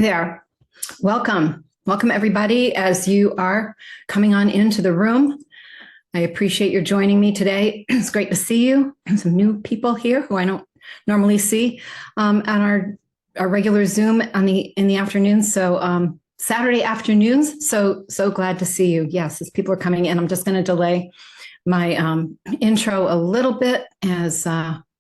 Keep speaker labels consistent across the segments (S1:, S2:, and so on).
S1: There. Welcome. Welcome, everybody, as you are coming on into the room. I appreciate your joining me today. It's great to see you. Some new people here who I don't normally see on our regular Zoom in the afternoon. So Saturday afternoons. So glad to see you. Yes, as people are coming in, I'm just going to delay my intro a little bit as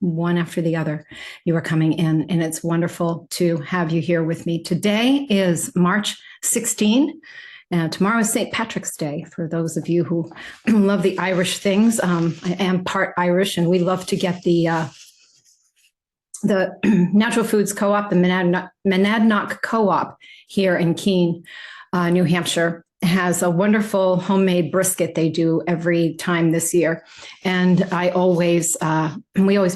S1: one after the other you are coming in, and it's wonderful to have you here with me. Today is March 16. Tomorrow is St. Patrick's Day. For those of you who love the Irish things, I am part Irish, and we love to get the Natural Foods Co-op, the Monadnock Co-op here in Keene, New Hampshire, has a wonderful homemade brisket they do every time this year. And we always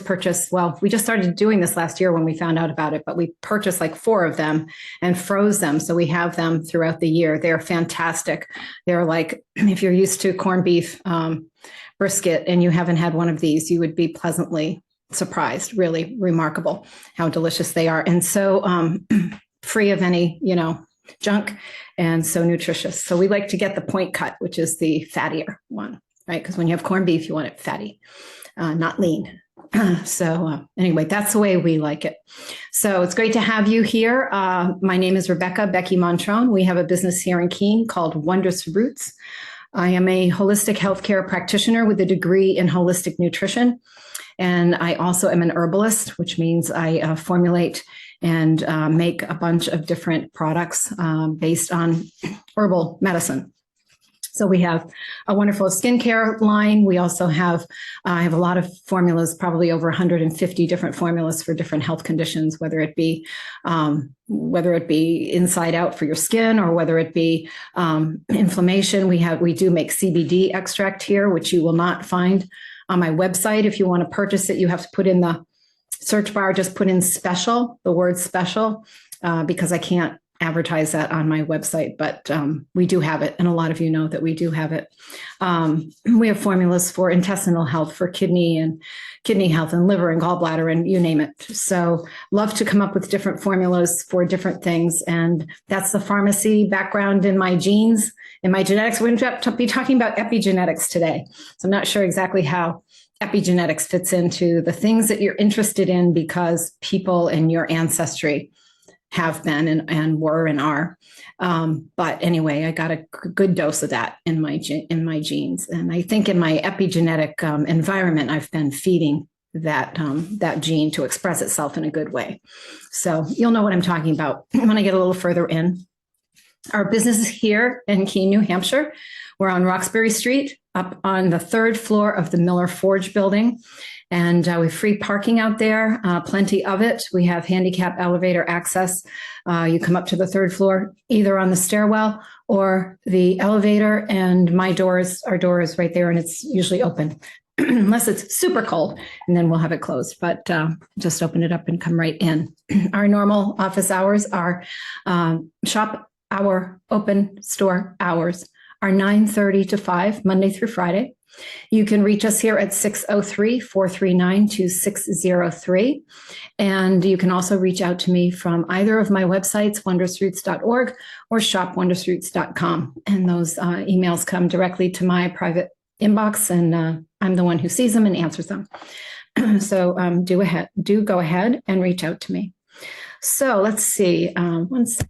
S1: purchase, well, we just started doing this last year when we found out about it, but we purchased like 4 of them and froze them. So we have them throughout the year. They're fantastic. They're like, if you're used to corned beef brisket and you haven't had one of these, you would be pleasantly surprised. Really remarkable how delicious they are. And so free of any, junk, and so nutritious. So we like to get the point cut, which is the fattier one, right? Because when you have corned beef, you want it fatty, not lean. So anyway, that's the way we like it. So it's great to have you here. My name is Becky Montrone. We have a business here in Keene called Wondrous Roots. I am a holistic healthcare practitioner with a degree in holistic nutrition. And I also am an herbalist, which means I formulate and make a bunch of different products based on herbal medicine. So we have a wonderful skincare line. We also have, I have a lot of formulas, probably over 150 different formulas for different health conditions, whether it be inside out for your skin or whether it be inflammation. We do make CBD extract here, which you will not find on my website. If you want to purchase it, you have to put in the search bar, just put in special, the word special, because I can't advertise that on my website, but we do have it. And a lot of you know that we do have it. We have formulas for intestinal health, for kidney health and liver and gallbladder and you name it. So love to come up with different formulas for different things. And that's the pharmacy background in my genes, in my genetics. We're going to be talking about epigenetics today. So I'm not sure exactly how epigenetics fits into the things that you're interested in because people in your ancestry have been and were and are. But anyway, I got a good dose of that in my genes. And I think in my epigenetic environment, I've been feeding that gene to express itself in a good way. So you'll know what I'm talking about when I get a little further in. Our business is here in Keene, New Hampshire. We're on Roxbury Street, up on the 3rd floor of the Miller Forge building. And we have free parking out there, plenty of it. We have handicap elevator access. You come up to the 3rd floor, either on the stairwell or the elevator. And our door is right there, and it's usually open, unless it's super cold, and then we'll have it closed. But just open it up and come right in. Our normal office hours are shop hour, open store hours are 9:30 to 5, Monday through Friday. You can reach us here at 603-439-2603. And you can also reach out to me from either of my websites, wondrousroots.org or shopwondrousroots.com. And those emails come directly to my private inbox, and I'm the one who sees them and answers them. So do go ahead and reach out to me. So let's see. One second.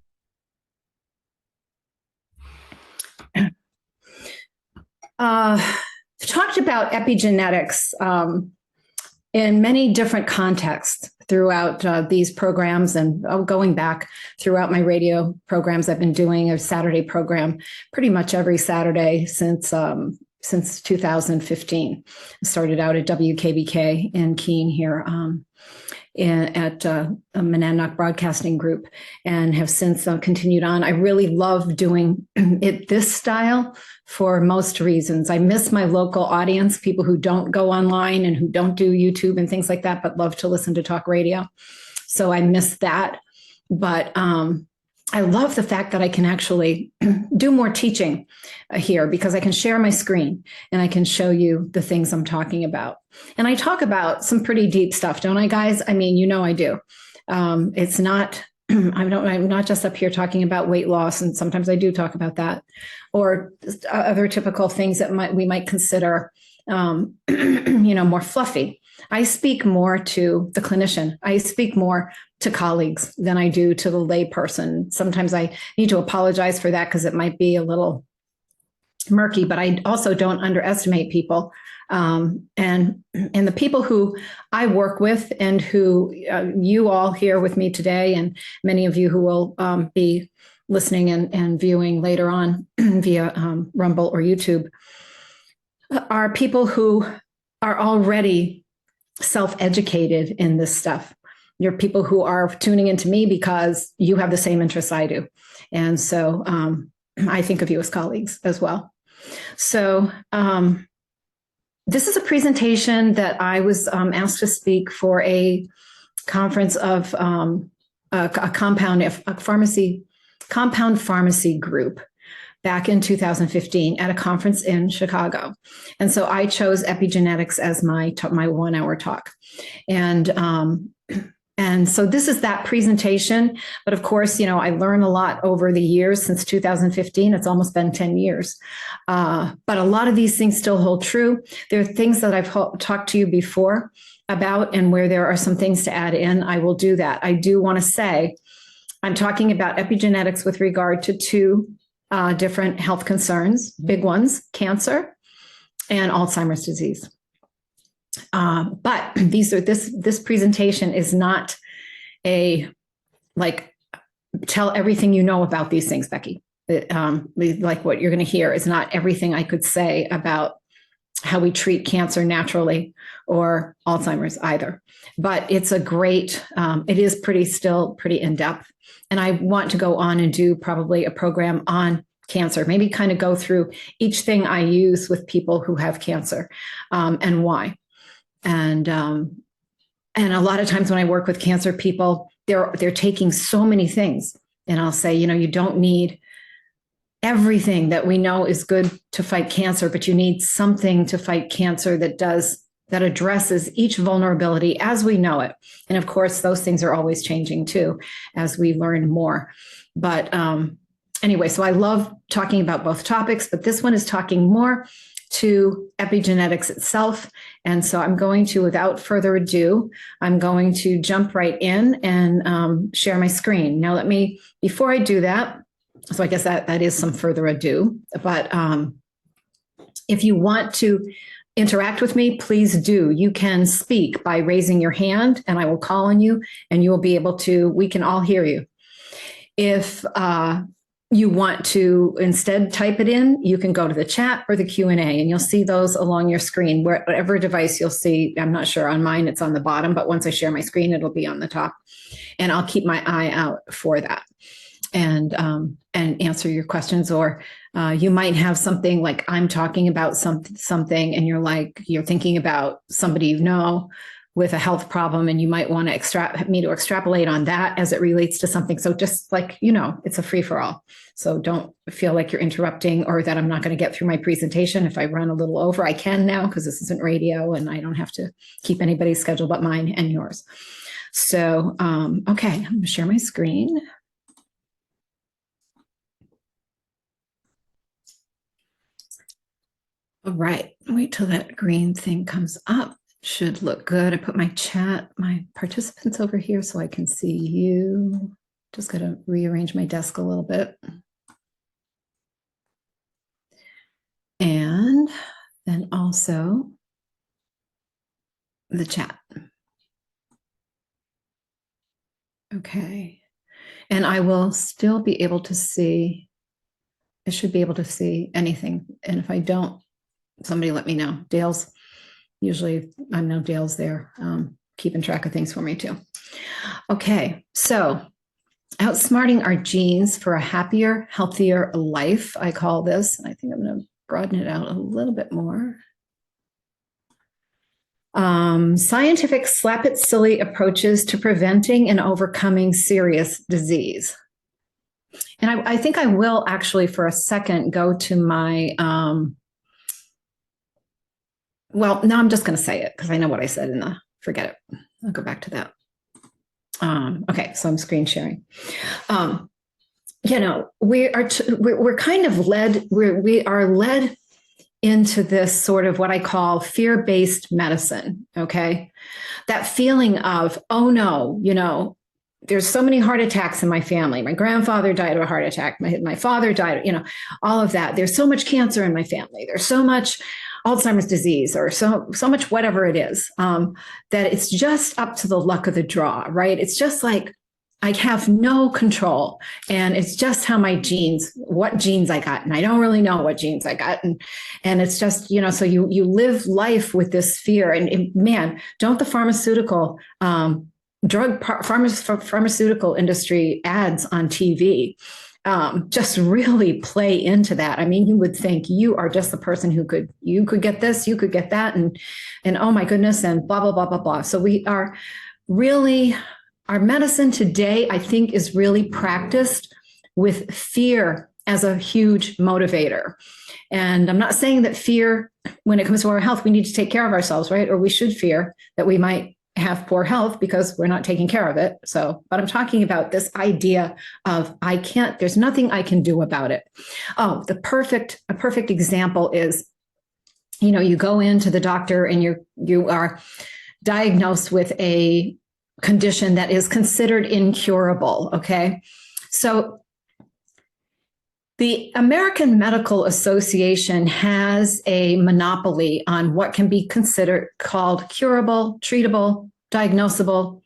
S1: Talked about epigenetics in many different contexts throughout these programs, and going back throughout my radio programs. I've been doing a Saturday program pretty much every Saturday since 2015. I started out at WKBK in Keene here at a Monadnock Broadcasting Group, and have since continued on. I really love doing it this style for most reasons. I miss my local audience, people who don't go online and who don't do YouTube and things like that, but love to listen to talk radio. So I miss that. But I love the fact that I can actually do more teaching here, because I can share my screen and I can show you the things I'm talking about. And I talk about some pretty deep stuff, don't I, guys? I mean, I do. It's not I'm not just up here talking about weight loss, and sometimes I do talk about that, or other typical things that we might consider, more fluffy. I speak more to the clinician. I speak more to colleagues than I do to the lay person. Sometimes I need to apologize for that because it might be a little murky, but I also don't underestimate people. And the people who I work with and who you all here with me today, and many of you who will be listening and viewing later on via Rumble or YouTube, are people who are already self-educated in this stuff. You're people who are tuning into me because you have the same interests I do. And so I think of you as colleagues as well. So this is a presentation that I was asked to speak for a conference of a compound pharmacy group back in 2015 at a conference in Chicago. And so I chose epigenetics as my 1 hour talk. And so this is that presentation. But of course, I learned a lot over the years since 2015. It's almost been 10 years. But a lot of these things still hold true. There are things that I've talked to you before about, and where there are some things to add in, I will do that. I do want to say, I'm talking about epigenetics with regard to two different health concerns, big ones, cancer and Alzheimer's disease. But this presentation is not tell everything you know about these things, Becky. Like what you're going to hear is not everything I could say about how we treat cancer naturally or Alzheimer's either. But it's it is still pretty in-depth. And I want to go on and do probably a program on cancer, maybe kind of go through each thing I use with people who have cancer and why. And a lot of times when I work with cancer people, they're taking so many things, and I'll say, you don't need everything that we know is good to fight cancer, but you need something to fight cancer that addresses each vulnerability as we know it. And of course, those things are always changing too, as we learn more. But anyway, so I love talking about both topics, but this one is talking more to epigenetics itself. And so I'm going to, without further ado, I'm going to jump right in and share my screen. Now, before I do that, so I guess that is some further ado, but if you want to interact with me, please do. You can speak by raising your hand, and I will call on you, and you will be able to, we can all hear you. If you want to instead type it in, you can go to the chat or the Q&A, and you'll see those along your screen, whatever device you'll see. I'm not sure on mine, it's on the bottom, but once I share my screen, it'll be on the top, and I'll keep my eye out for that and answer your questions. Or you might have something like I'm talking about something, and you're thinking about somebody you know with a health problem, and you might want to extrapolate on that as it relates to something. So just it's a free for all. So don't feel like you're interrupting or that I'm not going to get through my presentation. If I run a little over, I can now, because this isn't radio and I don't have to keep anybody's schedule but mine and yours. So, okay, I'm going to share my screen. All right, wait till that green thing comes up. Should look good. I put my participants over here so I can see you. Just got to rearrange my desk a little bit. And then also the chat. Okay. And I will still be able to see, I should be able to see anything. And if I don't, somebody let me know. Dale's, usually I know Dale's there, keeping track of things for me too. Okay, so outsmarting our genes for a happier, healthier life, I call this. I think I'm going to broaden it out a little bit more. Scientific slap-it-silly approaches to preventing and overcoming serious disease. And I think I will actually for a second go to my, well, no, I'm just going to say it because I know what I said forget it. I'll go back to that. Okay, so I'm screen sharing. You know, we're kind of led, we are led into this sort of what I call fear-based medicine, okay? That feeling of, oh no, you know, there's so many heart attacks in my family. My grandfather died of a heart attack. My father died, you know, all of that. There's so much cancer in my family. There's so much Alzheimer's disease or so much whatever it is, that it's just up to the luck of the draw, right? It's just like I have no control, and it's just how my genes, what genes I got, and I don't really know what genes I got, and it's just, you know, so you live life with this fear, and man, don't the pharmaceutical pharmaceutical industry ads on TV just really play into that. I mean, you would think you are just the person who could get this, you could get that, and oh my goodness, and blah blah blah blah blah. So we are really, our medicine today, I think, is really practiced with fear as a huge motivator. And I'm not saying that fear, when it comes to our health, we need to take care of ourselves, right? Or we should fear that we might have poor health because we're not taking care of it. So, but I'm talking about this idea of there's nothing I can do about it. Oh, a perfect example is, you know, you go into the doctor and you are diagnosed with a condition that is considered incurable, okay? So the American Medical Association has a monopoly on what can be considered called curable, treatable, diagnosable,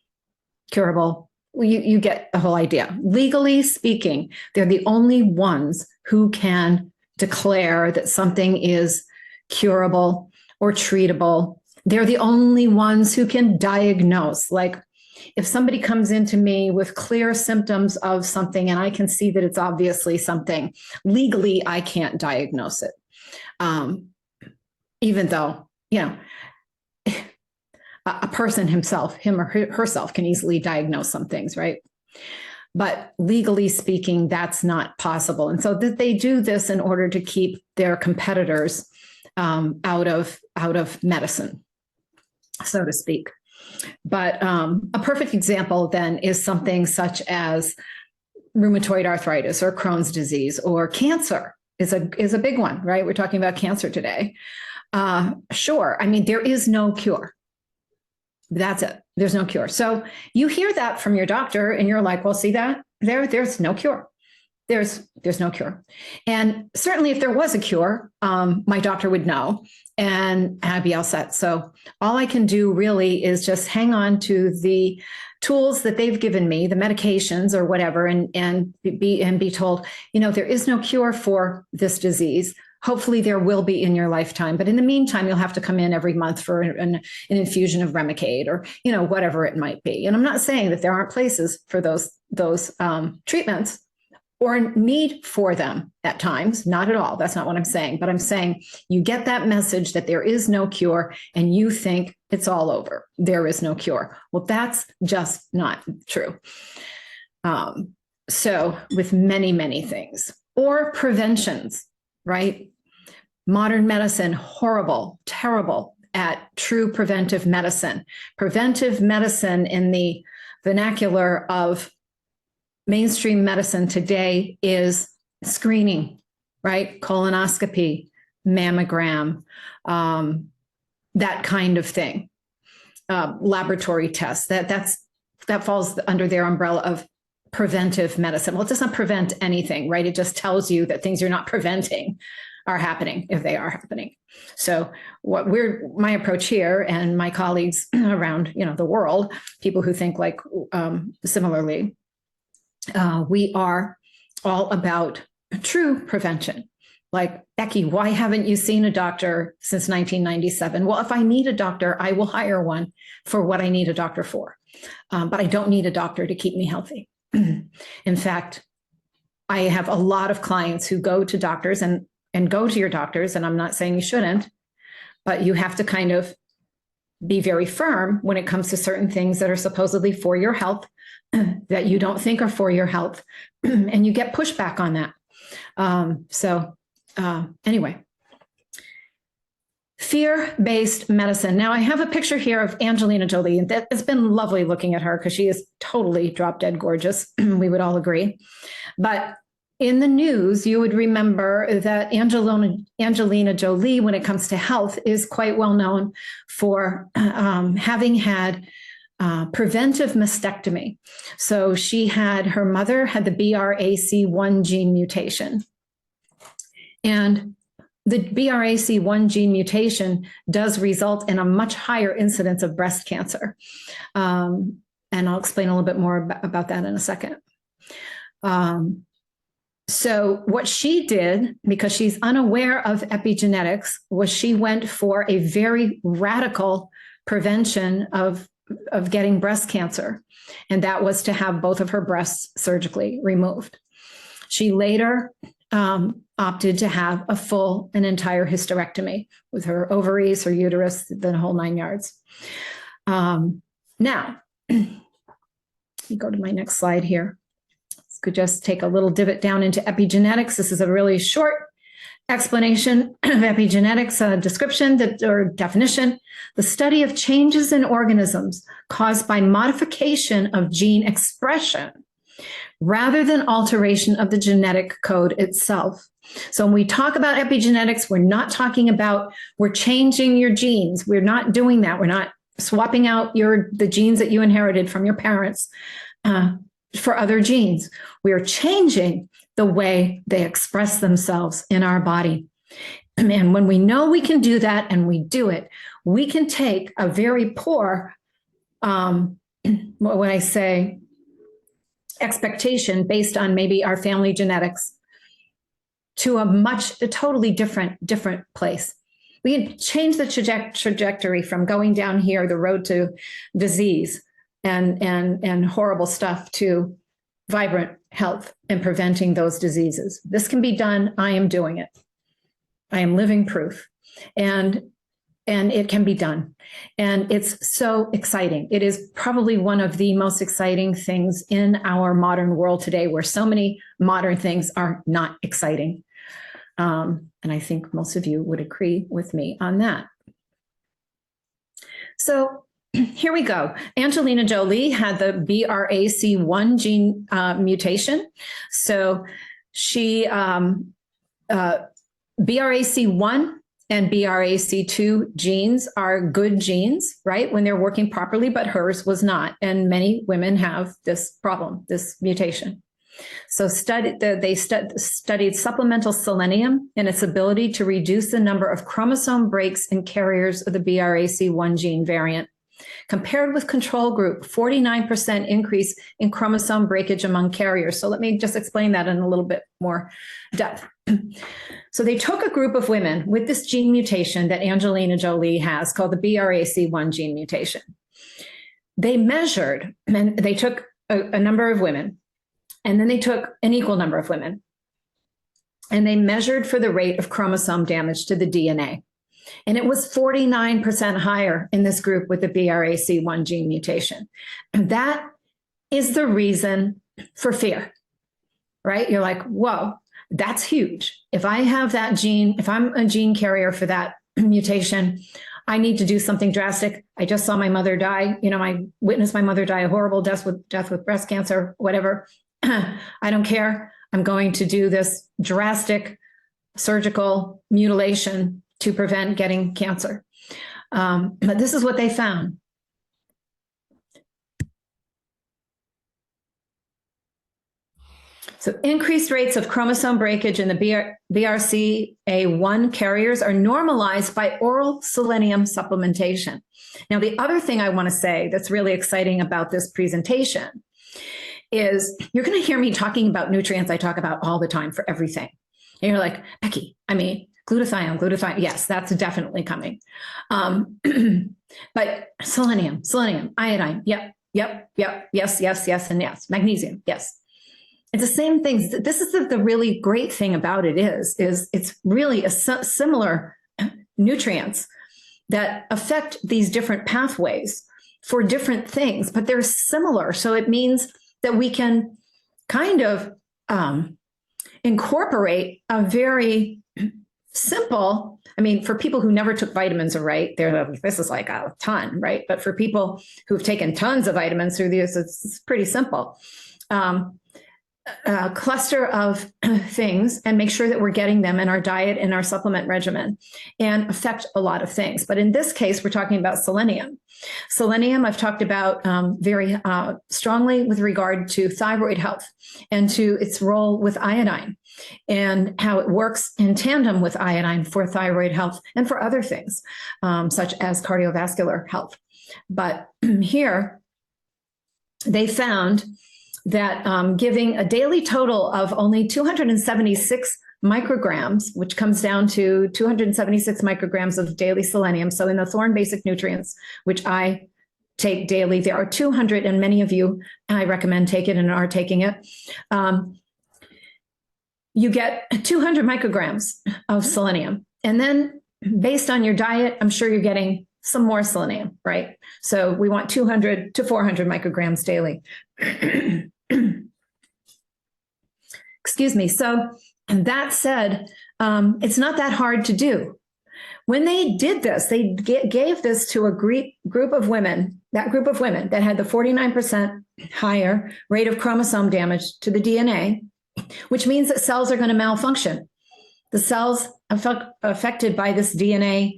S1: curable. You get the whole idea. Legally speaking, they're the only ones who can declare that something is curable or treatable. They're the only ones who can diagnose. Like, if somebody comes into me with clear symptoms of something and I can see that it's obviously something, legally, I can't diagnose it. Even though, you know, a person himself, him or herself, can easily diagnose some things, right? But legally speaking, that's not possible. And so they do this in order to keep their competitors out of medicine, so to speak. But a perfect example then is something such as rheumatoid arthritis or Crohn's disease, or cancer is a big one, right? We're talking about cancer today. Sure. I mean, there is no cure. That's it. There's no cure. So you hear that from your doctor and you're like, well, see that? There's no cure. There's no cure. And certainly if there was a cure, my doctor would know and I'd be all set. So all I can do really is just hang on to the tools that they've given me, the medications or whatever, and be told, you know, there is no cure for this disease. Hopefully there will be in your lifetime. But in the meantime, you'll have to come in every month for an infusion of Remicade or, you know, whatever it might be. And I'm not saying that there aren't places for those treatments or need for them at times. Not at all. That's not what I'm saying. But I'm saying you get that message that there is no cure and you think it's all over. There is no cure. Well, that's just not true. So with many, many things, or preventions, right? Modern medicine, horrible, terrible at true preventive medicine. Preventive medicine in the vernacular of mainstream medicine today is screening, right? Colonoscopy, mammogram, that kind of thing. Laboratory tests, that falls under their umbrella of preventive medicine. Well, it does not prevent anything, right? It just tells you that things you're not preventing are happening if they are happening. So my approach here and my colleagues around, you know, the world, people who think like similarly, we are all about true prevention. Like, Becky, why haven't you seen a doctor since 1997? Well, if I need a doctor, I will hire one for what I need a doctor for. But I don't need a doctor to keep me healthy. In fact, I have a lot of clients who go to doctors and go to your doctors, and I'm not saying you shouldn't, but you have to kind of be very firm when it comes to certain things that are supposedly for your health that you don't think are for your health, and you get pushback on that. Anyway, Fear-based medicine. Now, I have a picture here of Angelina Jolie, and it's been lovely looking at her because she is totally drop dead gorgeous. We would all agree. But in the news, you would remember that Angelina Jolie, when it comes to health, is quite well known for having had preventive mastectomy. So her mother had the BRCA1 gene mutation. And the BRCA1 gene mutation does result in a much higher incidence of breast cancer. And I'll explain a little bit more about that in a second. So what she did, because she's unaware of epigenetics, was she went for a very radical prevention of getting breast cancer. And that was to have both of her breasts surgically removed. She later opted to have an entire hysterectomy with her ovaries, her uterus, the whole 9 yards. Now, you go to my next slide here. Could just take a little divot down into epigenetics. This is a really short explanation of epigenetics, description or definition: the study of changes in organisms caused by modification of gene expression rather than alteration of the genetic code itself. So when we talk about epigenetics, we're not talking about we're changing your genes. We're not doing that. We're not swapping out the genes that you inherited from your parents for other genes. We are changing the way they express themselves in our body. And when we know we can do that and we do it, we can take a very poor, when I say expectation based on maybe our family genetics, to a totally different place. We can change the trajectory from going down here, the road to disease and horrible stuff, to vibrant health and preventing those diseases. This can be done. I am doing it. I am living proof. And it can be done. And it's so exciting. It is probably one of the most exciting things in our modern world today, where so many modern things are not exciting. And I think most of you would agree with me on that. So here we go. Angelina Jolie had the BRCA1 gene mutation. So she, BRCA1 and BRCA2 genes are good genes, right, when they're working properly, but hers was not. And many women have this problem, this mutation. So they studied supplemental selenium and its ability to reduce the number of chromosome breaks in carriers of the BRCA1 gene variant. Compared with control group, 49% increase in chromosome breakage among carriers. So let me just explain that in a little bit more depth. So they took a group of women with this gene mutation that Angelina Jolie has, called the BRCA1 gene mutation. They measured, and they took a number of women, and then they took an equal number of women, and they measured for the rate of chromosome damage to the DNA. And it was 49% higher in this group with the BRCA1 gene mutation. And that is the reason for fear, right? You're like, whoa, that's huge. If I have that gene, if I'm a gene carrier for that mutation, I need to do something drastic. I just saw my mother die. I witnessed my mother die a horrible death with breast cancer, whatever. I don't care. I'm going to do this drastic surgical mutilation to prevent getting cancer. But this is what they found. So increased rates of chromosome breakage in the BRCA1 carriers are normalized by oral selenium supplementation. Now, the other thing I want to say that's really exciting about this presentation is you're going to hear me talking about nutrients I talk about all the time for everything. And you're like, Becky, glutathione, yes, that's definitely coming. But selenium, iodine, yep, yes, and yes. Magnesium, yes. It's the same things. This is the really great thing about it is it's really a similar nutrients that affect these different pathways for different things, but they're similar. So it means that we can kind of incorporate a very simple. I mean, for people who never took vitamins, right, this is like a ton, right? But for people who've taken tons of vitamins through this, it's pretty simple. A cluster of things and make sure that we're getting them in our diet and our supplement regimen and affect a lot of things. But in this case, we're talking about selenium. Selenium, I've talked about very strongly with regard to thyroid health and to its role with iodine and how it works in tandem with iodine for thyroid health and for other things, such as cardiovascular health. But here, they found that giving a daily total of only 276 micrograms, which comes down to 276 micrograms of daily selenium. So in the Thorne Basic Nutrients, which I take daily, there are 200, and many of you, I recommend take it and are taking it. You get 200 micrograms of selenium. And then based on your diet, I'm sure you're getting some more selenium, right? So we want 200 to 400 micrograms daily. Excuse me. So that said, it's not that hard to do. When they did this, they gave this to a group of women, that group of women that had the 49% higher rate of chromosome damage to the DNA, which means that cells are going to malfunction. The cells affected by this DNA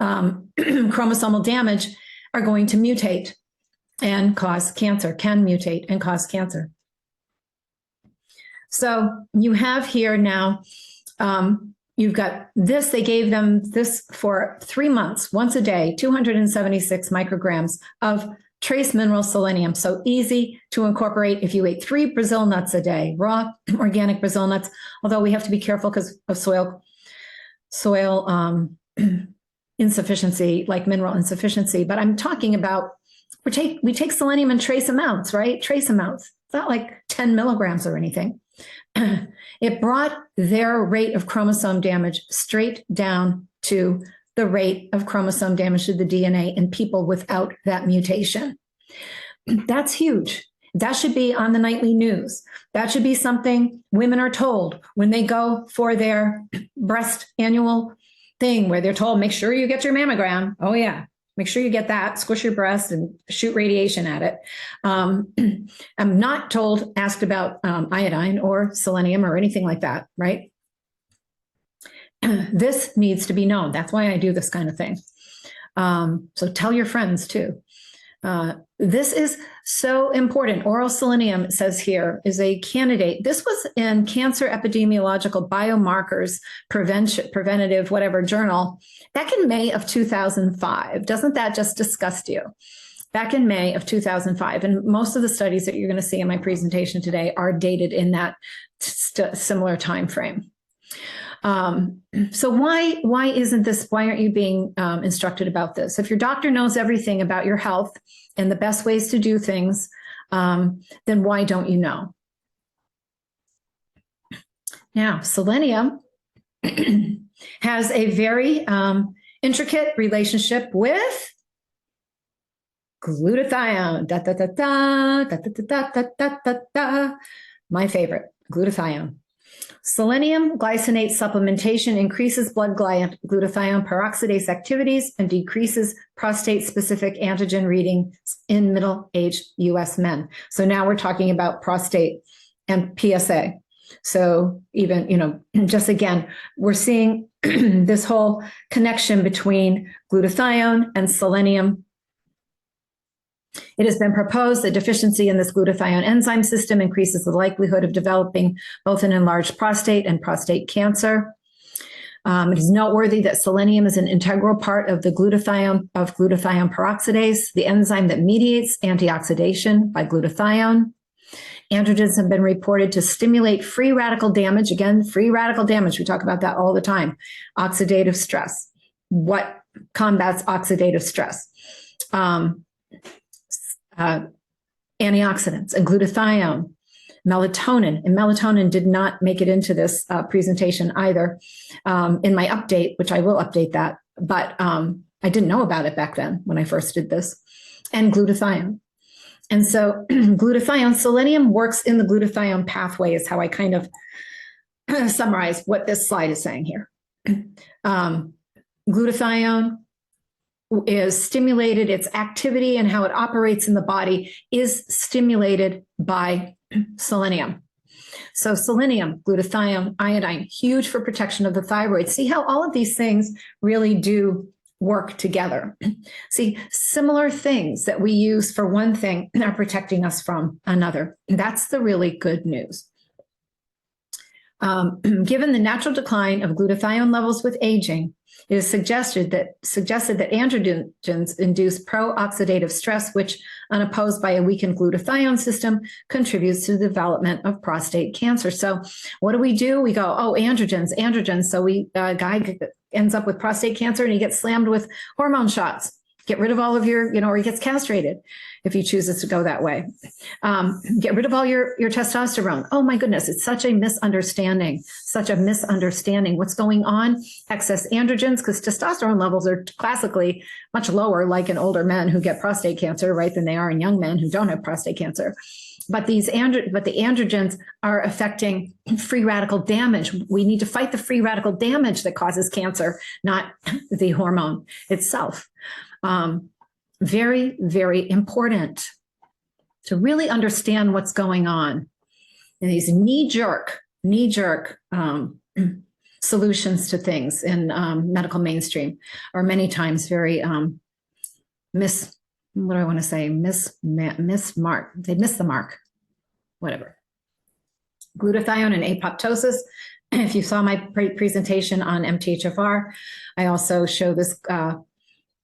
S1: chromosomal damage are going to mutate and cause cancer, can mutate and cause cancer. So you have here now, you've got this, they gave them this for 3 months, once a day, 276 micrograms of trace mineral selenium. So easy to incorporate if you ate 3 Brazil nuts a day, raw organic Brazil nuts, although we have to be careful because of soil insufficiency, like mineral insufficiency. But I'm talking about, we take selenium in trace amounts, right? Trace amounts. It's not like 10 milligrams or anything. It brought their rate of chromosome damage straight down to the rate of chromosome damage to the DNA in people without that mutation. That's huge. That should be on the nightly news. That should be something women are told when they go for their breast annual thing where they're told, make sure you get your mammogram. Oh yeah, make sure you get that, squish your breast and shoot radiation at it. I'm not asked about iodine or selenium or anything like that, right? This needs to be known. That's why I do this kind of thing. So tell your friends too. This is so important. Oral selenium, it says here, is a candidate. This was in Cancer Epidemiological Biomarkers Preventative, whatever journal, back in May of 2005. Doesn't that just disgust you? Back in May of 2005. And most of the studies that you're going to see in my presentation today are dated in that similar time frame. So why aren't you being instructed about this? If your doctor knows everything about your health and the best ways to do things, then why don't you know? Now, selenium has a very intricate relationship with glutathione. Da, da, da, da, da, da, da, da, da, da. My favorite, glutathione. Selenium glycinate supplementation increases blood glutathione peroxidase activities and decreases prostate-specific antigen readings in middle-aged U.S. men. So now we're talking about prostate and PSA. So even, just again, we're seeing this whole connection between glutathione and selenium. It has been proposed that deficiency in this glutathione enzyme system increases the likelihood of developing both an enlarged prostate and prostate cancer. It is noteworthy that selenium is an integral part of the glutathione peroxidase, the enzyme that mediates antioxidation by glutathione. Androgens have been reported to stimulate free radical damage. Again, free radical damage, we talk about that all the time. Oxidative stress. What combats oxidative stress? Antioxidants and glutathione, melatonin. And melatonin did not make it into this presentation either in my update, which I will update that. But I didn't know about it back then when I first did this. And glutathione. And so glutathione, selenium works in the glutathione pathway is how I kind of summarize what this slide is saying here. Glutathione is stimulated, its activity and how it operates in the body is stimulated by selenium. So selenium, glutathione, iodine, huge for protection of the thyroid. See how all of these things really do work together. See, similar things that we use for one thing are protecting us from another. That's the really good news. Given the natural decline of glutathione levels with aging, it is suggested that androgens induce pro-oxidative stress, which, unopposed by a weakened glutathione system, contributes to the development of prostate cancer. So what do? We go, oh, androgens. So a guy ends up with prostate cancer and he gets slammed with hormone shots. Get rid of all of your, or he gets castrated if he chooses to go that way. Get rid of all your testosterone. Oh my goodness, it's such a misunderstanding, What's going on? Excess androgens, because testosterone levels are classically much lower, like in older men who get prostate cancer, right, than they are in young men who don't have prostate cancer. But the androgens are affecting free radical damage. We need to fight the free radical damage that causes cancer, not the hormone itself. Very, very important to really understand what's going on. And these knee-jerk solutions to things in medical mainstream are many times very they miss the mark, whatever. Glutathione and apoptosis. If you saw my presentation on MTHFR, I also show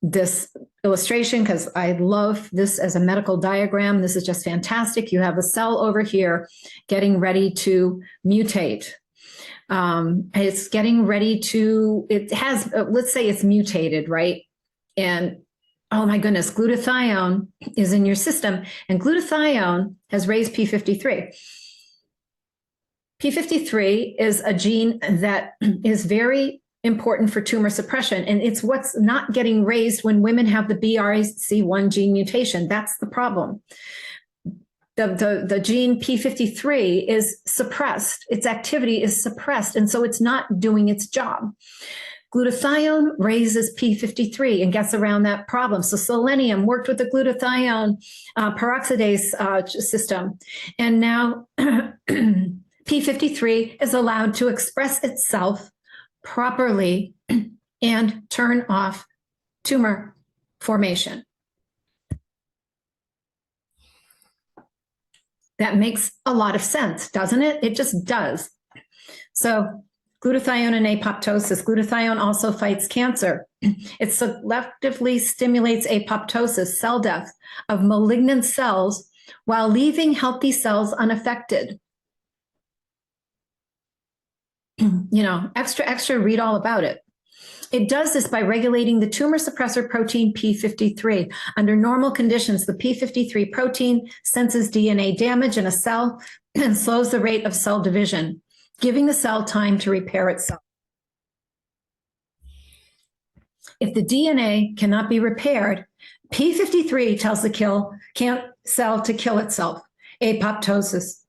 S1: this illustration because I love this as a medical diagram. This is just fantastic. You have a cell over here getting ready to mutate. It's getting ready to, let's say it's mutated, right? And oh my goodness, glutathione is in your system, and glutathione has raised P53. P53 is a gene that is very important for tumor suppression, and it's what's not getting raised when women have the BRCA1 gene mutation. That's the problem. The gene P53 is suppressed. Its activity is suppressed, and so it's not doing its job. Glutathione raises P53 and gets around that problem. So selenium worked with the glutathione peroxidase system, and now P53 is allowed to express itself properly and turn off tumor formation. That makes a lot of sense, doesn't it? It just does. So glutathione and apoptosis. Glutathione also fights cancer. It selectively stimulates apoptosis, cell death of malignant cells, while leaving healthy cells unaffected. Extra, read all about it. It does this by regulating the tumor suppressor protein P53. Under normal conditions, the P53 protein senses DNA damage in a cell and slows the rate of cell division, giving the cell time to repair itself. If the DNA cannot be repaired, P53 tells the cell to kill itself. Apoptosis.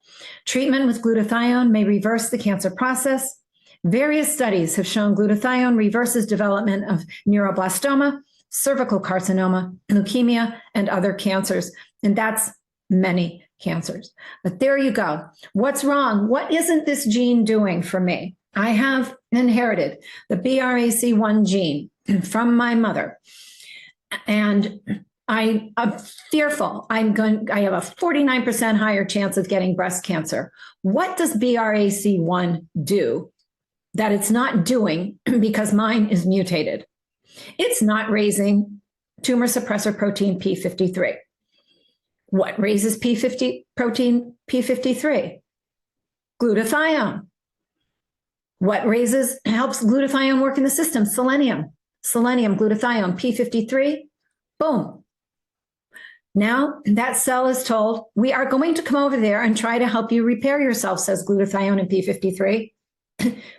S1: Treatment with glutathione may reverse the cancer process. Various studies have shown glutathione reverses development of neuroblastoma, cervical carcinoma, leukemia, and other cancers. And that's many cancers. But there you go. What's wrong? What isn't this gene doing for me? I have inherited the BRCA1 gene from my mother. And I'm fearful. I have a 49% higher chance of getting breast cancer. What does BRCA1 do that it's not doing because mine is mutated? It's not raising tumor suppressor protein P53. What raises protein P53? Glutathione. What helps glutathione work in the system? Selenium, glutathione, P53, boom. Now that cell is told, we are going to come over there and try to help you repair yourself, says glutathione and P53.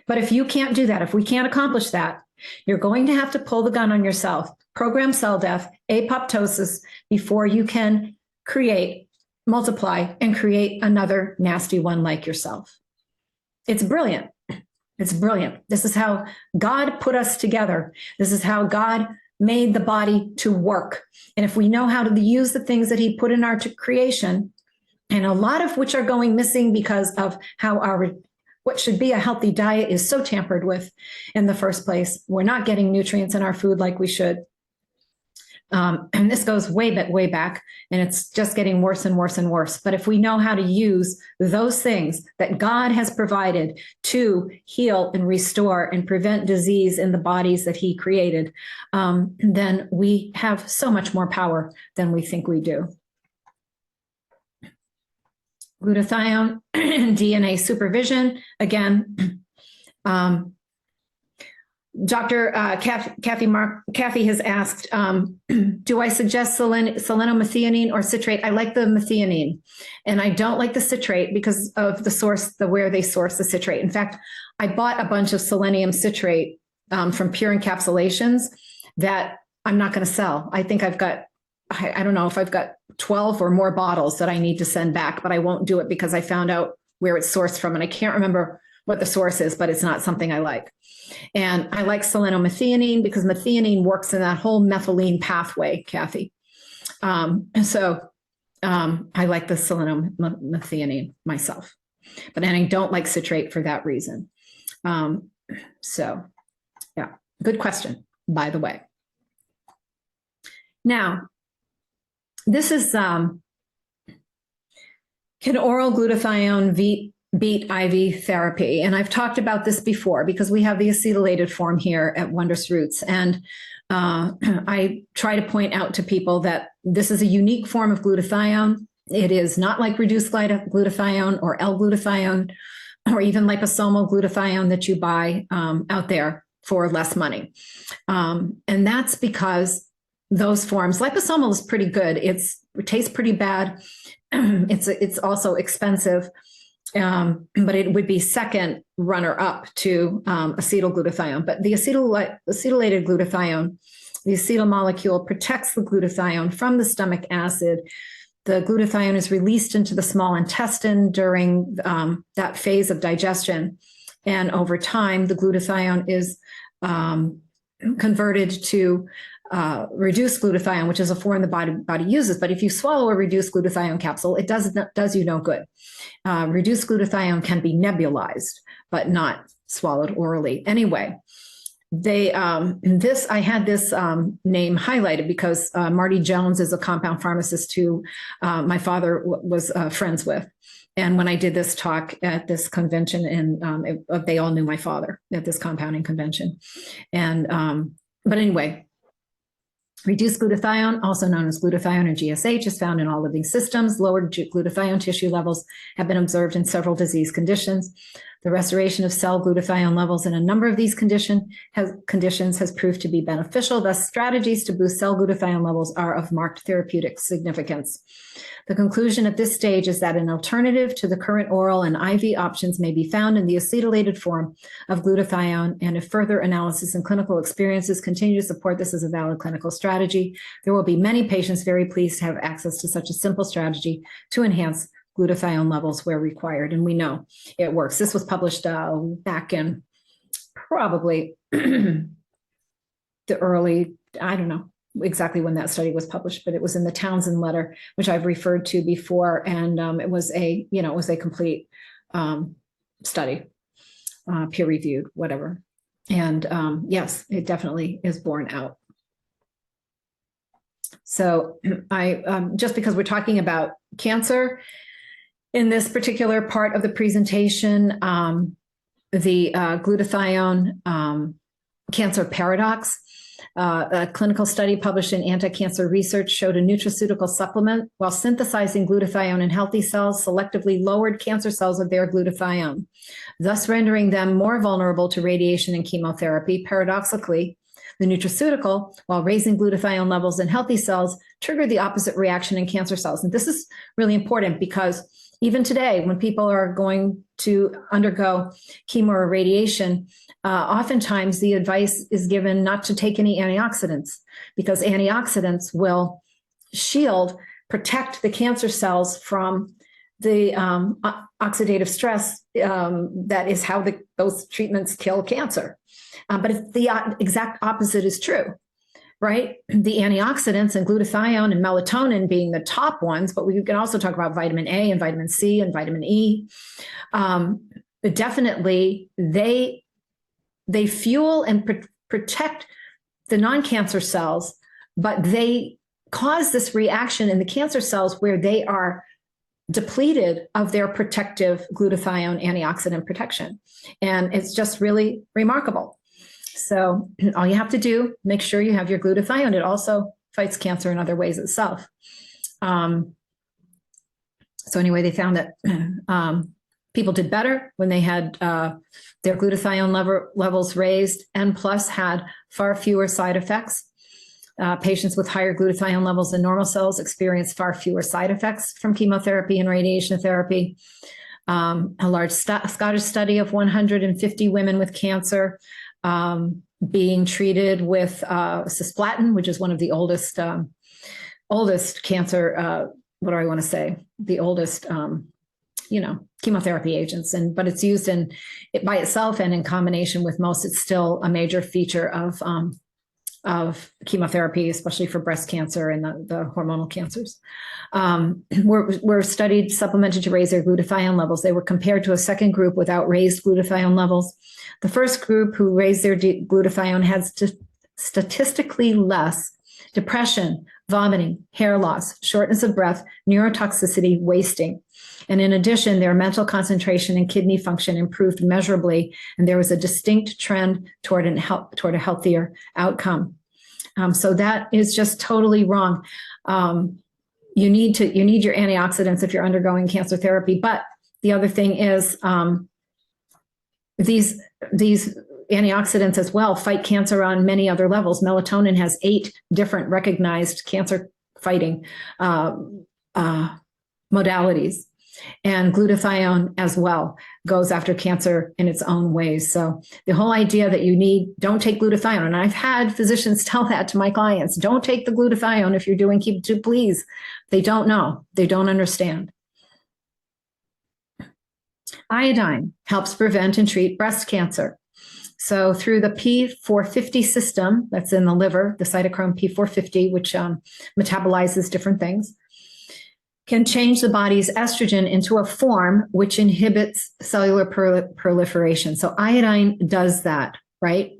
S1: But if you can't do that, if we can't accomplish that, you're going to have to pull the gun on yourself, program cell death, apoptosis, before you can multiply, and create another nasty one like yourself. It's brilliant. It's brilliant. This is how God put us together. This is how God made the body to work. And if we know how to use the things that he put in our creation, and a lot of which are going missing because of how what should be a healthy diet is so tampered with in the first place. We're not getting nutrients in our food like we should. And this goes way back, and it's just getting worse and worse and worse. But if we know how to use those things that God has provided to heal and restore and prevent disease in the bodies that he created, then we have so much more power than we think we do. Glutathione, DNA supervision, again, Dr. Kathy has asked, do I suggest selenomethionine or citrate? I like the methionine, and I don't like the citrate because of the source, where they source the citrate. In fact, I bought a bunch of selenium citrate from Pure Encapsulations that I'm not going to sell. I think I don't know if I've got 12 or more bottles that I need to send back, but I won't do it because I found out where it's sourced from, and I can't remember what the source is, but it's not something I like. And I like selenomethionine because methionine works in that whole methylene pathway, Kathy. So I like the selenomethionine myself, but then I don't like citrate for that reason. So yeah, good question, by the way. Now, this is, can oral glutathione beat IV therapy? And I've talked about this before because we have the acetylated form here at Wondrous Roots. And I try to point out to people that this is a unique form of glutathione. It is not like reduced glutathione or L-glutathione or even liposomal glutathione that you buy out there for less money. And that's because those forms, liposomal is pretty good. It tastes pretty bad. It's also expensive. But it would be second runner up to acetyl glutathione. But the acetylated glutathione, the acetyl molecule, protects the glutathione from the stomach acid. The glutathione is released into the small intestine during that phase of digestion. And over time, the glutathione is converted to reduced glutathione, which is a form the body uses. But if you swallow a reduced glutathione capsule, it does you no good. Reduced glutathione can be nebulized, but not swallowed orally. Anyway, I had this name highlighted because Marty Jones is a compound pharmacist who my father was friends with. And when I did this talk at this convention, and they all knew my father at this compounding convention. And but anyway, reduced glutathione, also known as glutathione or GSH, is found in all living systems. Lowered glutathione tissue levels have been observed in several disease conditions. The restoration of cell glutathione levels in a number of these conditions has proved to be beneficial. Thus, strategies to boost cell glutathione levels are of marked therapeutic significance. The conclusion at this stage is that an alternative to the current oral and IV options may be found in the acetylated form of glutathione, and if further analysis and clinical experiences continue to support this as a valid clinical strategy, there will be many patients very pleased to have access to such a simple strategy to enhance glutathione levels where required. And we know it works. This was published back in probably the early, I don't know exactly when that study was published, but it was in the Townsend letter, which I've referred to before. And it was a complete study, peer reviewed, whatever. And yes, it definitely is borne out. So just because we're talking about cancer, in this particular part of the presentation, the glutathione cancer paradox, a clinical study published in Anti-Cancer Research showed a nutraceutical supplement, while synthesizing glutathione in healthy cells, selectively lowered cancer cells of their glutathione, thus rendering them more vulnerable to radiation and chemotherapy. Paradoxically, the nutraceutical, while raising glutathione levels in healthy cells, triggered the opposite reaction in cancer cells. And this is really important because even today, when people are going to undergo chemo or radiation, oftentimes the advice is given not to take any antioxidants, because antioxidants will protect the cancer cells from oxidative stress, that is how those treatments kill cancer. But the exact opposite is true, right? The antioxidants and glutathione and melatonin being the top ones, but we can also talk about vitamin A and vitamin C and vitamin E. But definitely, they fuel and protect the non-cancer cells, but they cause this reaction in the cancer cells where they are depleted of their protective glutathione antioxidant protection. And it's just really remarkable. So all you have to do, make sure you have your glutathione. It also fights cancer in other ways itself. So anyway, they found that people did better when they had their glutathione levels raised, and plus had far fewer side effects. Patients with higher glutathione levels than normal cells experience far fewer side effects from chemotherapy and radiation therapy. A large Scottish study of 150 women with cancer being treated with cisplatin, which is one of the oldest cancer, what do I want to say? The oldest, chemotherapy agents. But it's used by itself and in combination with most. It's still a major feature of chemotherapy, especially for breast cancer and the hormonal cancers. Were studied, supplemented to raise their glutathione levels. They were compared to a second group without raised glutathione levels. The first group who raised their glutathione had statistically less depression, vomiting, hair loss, shortness of breath, neurotoxicity, wasting. And in addition, their mental concentration and kidney function improved measurably, and there was a distinct trend toward a healthier outcome. So that is just totally wrong. You need your antioxidants if you're undergoing cancer therapy. But the other thing is these antioxidants as well fight cancer on many other levels. Melatonin has 8 different recognized cancer fighting modalities. And glutathione as well goes after cancer in its own ways. So the whole idea that don't take glutathione, and I've had physicians tell that to my clients, don't take the glutathione if you're doing keto, please. They don't know. They don't understand. Iodine helps prevent and treat breast cancer. So through the P450 system that's in the liver, the cytochrome P450, which metabolizes different things, can change the body's estrogen into a form which inhibits cellular proliferation. So iodine does that, right?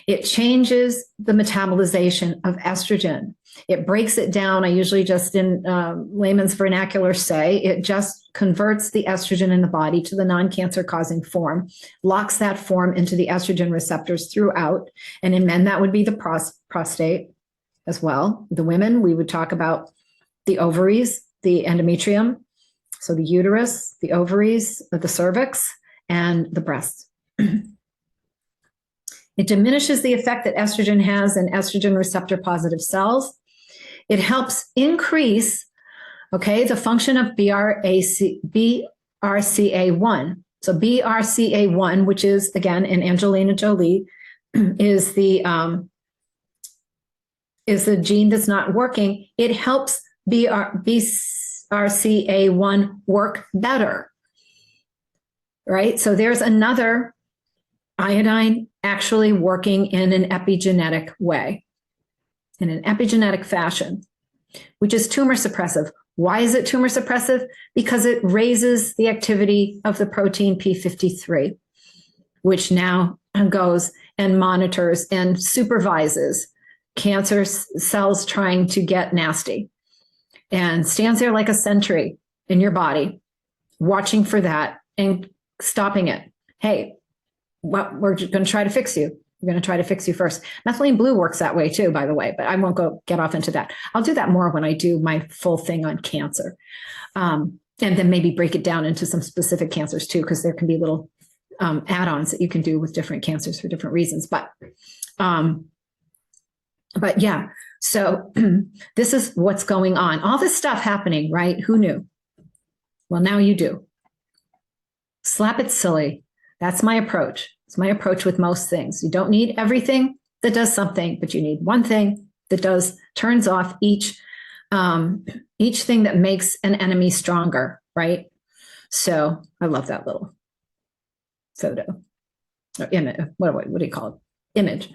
S1: It changes the metabolization of estrogen. It breaks it down. I usually just in layman's vernacular say, it just converts the estrogen in the body to the non-cancer causing form, locks that form into the estrogen receptors throughout. And in men, that would be the prostate as well. The women, we would talk about the ovaries, the endometrium, so the uterus, the ovaries, the cervix, and the breasts. It diminishes the effect that estrogen has in estrogen receptor positive cells. It helps increase, the function of BRCA1. So BRCA1, which is, again, in Angelina Jolie, is the gene that's not working. It helps BRCA1 work better, right? So there's another iodine actually working in an epigenetic way, in an epigenetic fashion, which is tumor suppressive. Why is it tumor suppressive? Because it raises the activity of the protein P53, which now goes and monitors and supervises cancer cells trying to get nasty, and stands there like a sentry in your body, watching for that and stopping it. Hey, we're going to try to fix you. We're going to try to fix you first. Methylene blue works that way too, by the way, but I won't get off into that. I'll do that more when I do my full thing on cancer. And then maybe break it down into some specific cancers too, because there can be little add-ons that you can do with different cancers for different reasons. But yeah, so this is what's going on. All this stuff happening, right? Who knew? Well, now you do. Slap it silly. That's my approach. It's my approach with most things. You don't need everything that does something, but you need one thing that turns off each thing that makes an enemy stronger, right? So I love that little photo, or image, what do you call it? Image.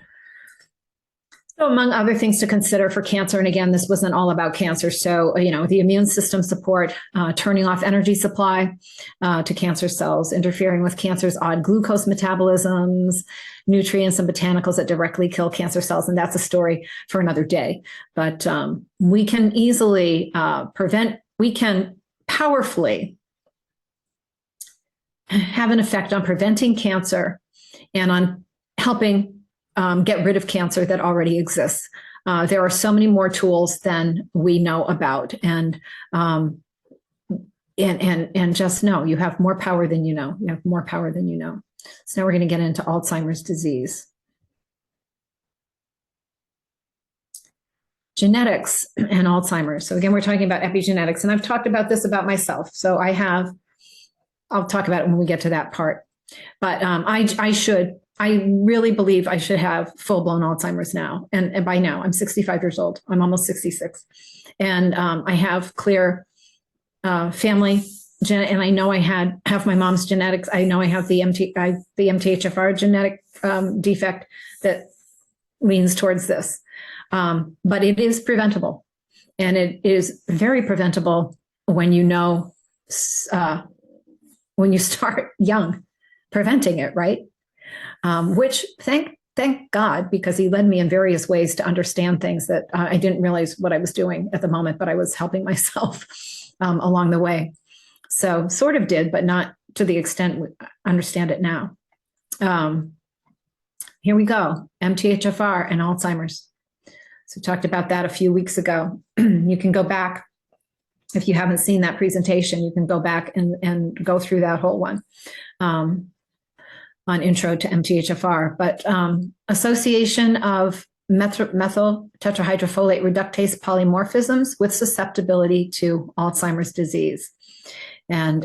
S1: So among other things to consider for cancer, and again, this wasn't all about cancer. So, the immune system support, turning off energy supply to cancer cells, interfering with cancer's odd glucose metabolisms, nutrients and botanicals that directly kill cancer cells. And that's a story for another day. But we can easily we can powerfully have an effect on preventing cancer and on helping get rid of cancer that already exists. There are so many more tools than we know about, and just know you have more power than you know. You have more power than you know. So now we're going to get into Alzheimer's disease. Genetics and Alzheimer's. So again, we're talking about epigenetics, and I've talked about this about myself. So I'll talk about it when we get to that part. But I really believe I should have full-blown Alzheimer's now. And by now, I'm 65 years old. I'm almost 66. And I have clear family, and I know I have my mom's genetics. I know I have the MTHFR genetic defect that leans towards this. But it is preventable. And it is very preventable when when you start young, preventing it, right? Which thank God, because he led me in various ways to understand things that I didn't realize what I was doing at the moment, but I was helping myself along the way. So sort of did, but not to the extent we understand it now. Here we go, MTHFR and Alzheimer's. So we talked about that a few weeks ago. You can go back. If you haven't seen that presentation, you can go back and go through that whole one. On Intro to MTHFR, but association of methyl tetrahydrofolate reductase polymorphisms with susceptibility to Alzheimer's disease. And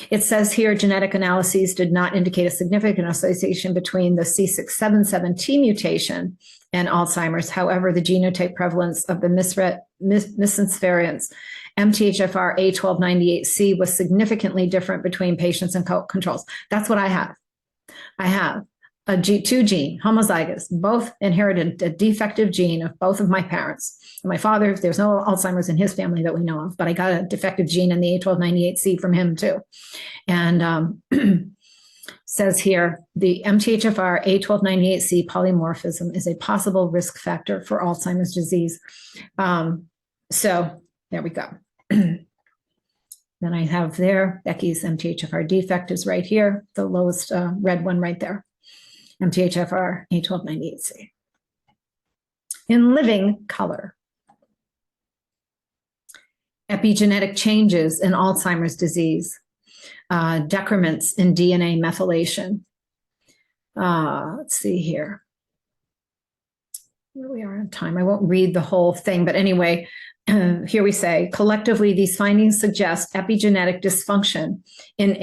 S1: it says here, genetic analyses did not indicate a significant association between the C677T mutation and Alzheimer's. However, the genotype prevalence of the missense variants MTHFR A1298C was significantly different between patients and controls. That's what I have. I have two gene, homozygous, both inherited a defective gene of both of my parents. My father, there's no Alzheimer's in his family that we know of, but I got a defective gene in the A1298C from him too. And says here, the MTHFR A1298C polymorphism is a possible risk factor for Alzheimer's disease. So there we go. Then I have there, Becky's MTHFR defect is right here, the lowest red one right there, MTHFR A1298C. In living color, epigenetic changes in Alzheimer's disease, decrements in DNA methylation. Let's see here. Where we are on time. I won't read the whole thing, but anyway, here we say, collectively, these findings suggest epigenetic dysfunction in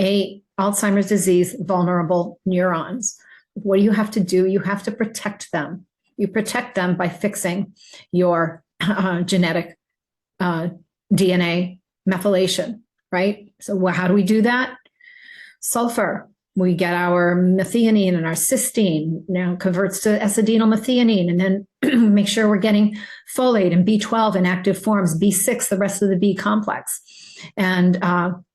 S1: Alzheimer's disease vulnerable neurons. What do you have to do? You have to protect them. You protect them by fixing your genetic DNA methylation, right? So how do we do that? Sulfur. We get our methionine and our cysteine, now converts to acetyl-methionine, and then make sure we're getting folate and B12 in active forms, B6, the rest of the B complex. And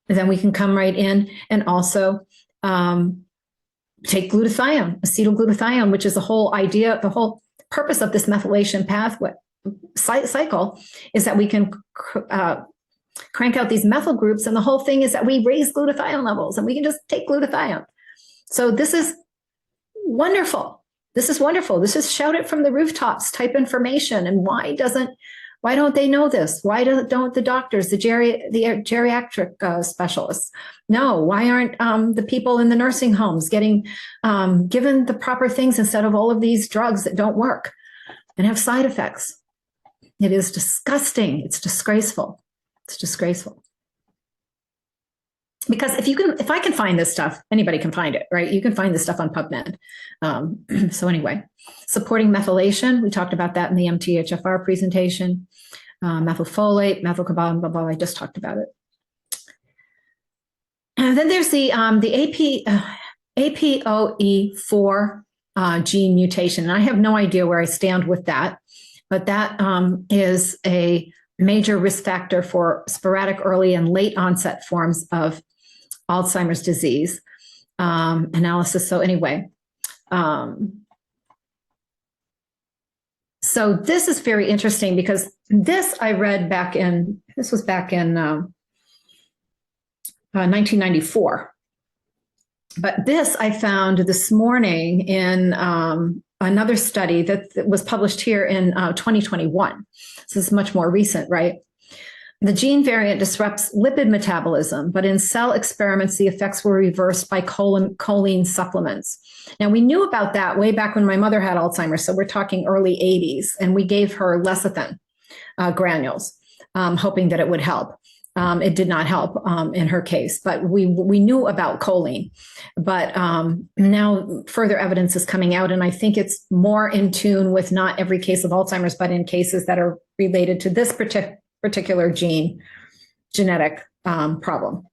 S1: then we can come right in and also take glutathione, acetylglutathione, which is the whole idea, the whole purpose of this methylation pathway cycle is that we can crank out these methyl groups. And the whole thing is that we raise glutathione levels and we can just take glutathione. So this is wonderful. This is wonderful. This is shout it from the rooftops type information. And why don't they know this? Why don't the doctors, the geriatric specialists know? Why aren't the people in the nursing homes getting given the proper things instead of all of these drugs that don't work and have side effects? It is disgusting. It's disgraceful. It's disgraceful. Because if I can find this stuff, anybody can find it, right? You can find this stuff on PubMed. So anyway, supporting methylation, we talked about that in the MTHFR presentation. Methylfolate, methylcobalamin, blah, blah, I just talked about it. And then there's the APOE4 gene mutation. And I have no idea where I stand with that, but that is a major risk factor for sporadic early and late onset forms of Alzheimer's disease analysis. So anyway, so this is very interesting because this I read this was back in 1994. But this I found this morning in another study that was published here in 2021. So this is much more recent, right? The gene variant disrupts lipid metabolism, but in cell experiments, the effects were reversed by choline supplements. Now, we knew about that way back when my mother had Alzheimer's, so we're talking early 80s, and we gave her lecithin granules, hoping that it would help. It did not help in her case, but we knew about choline. But now further evidence is coming out, and I think it's more in tune with not every case of Alzheimer's, but in cases that are related to this particular genetic problem.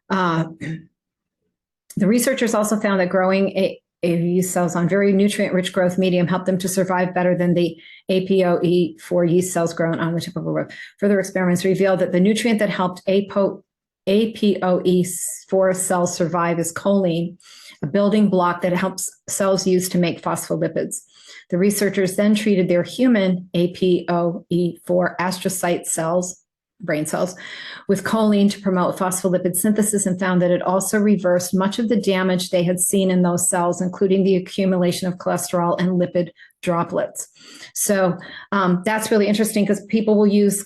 S1: The researchers also found that growing yeast cells on very nutrient-rich growth medium helped them to survive better than the APOE4 yeast cells grown on the typical row. Further experiments revealed that the nutrient that helped APOE4 cells survive is choline, a building block that helps cells use to make phospholipids. The researchers then treated their human APOE4 astrocyte cells, brain cells, with choline to promote phospholipid synthesis and found that it also reversed much of the damage they had seen in those cells, including the accumulation of cholesterol and lipid droplets. So that's really interesting because people we use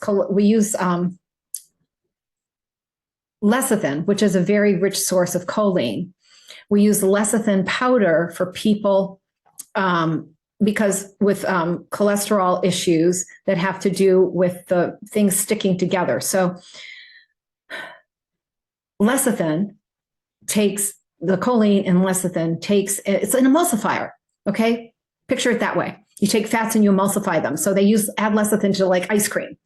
S1: lecithin, which is a very rich source of choline. We use lecithin powder for people because with cholesterol issues that have to do with the things sticking together. So lecithin takes the choline, and lecithin it's an emulsifier, okay? Picture it that way. You take fats and you emulsify them. So they add lecithin to like ice cream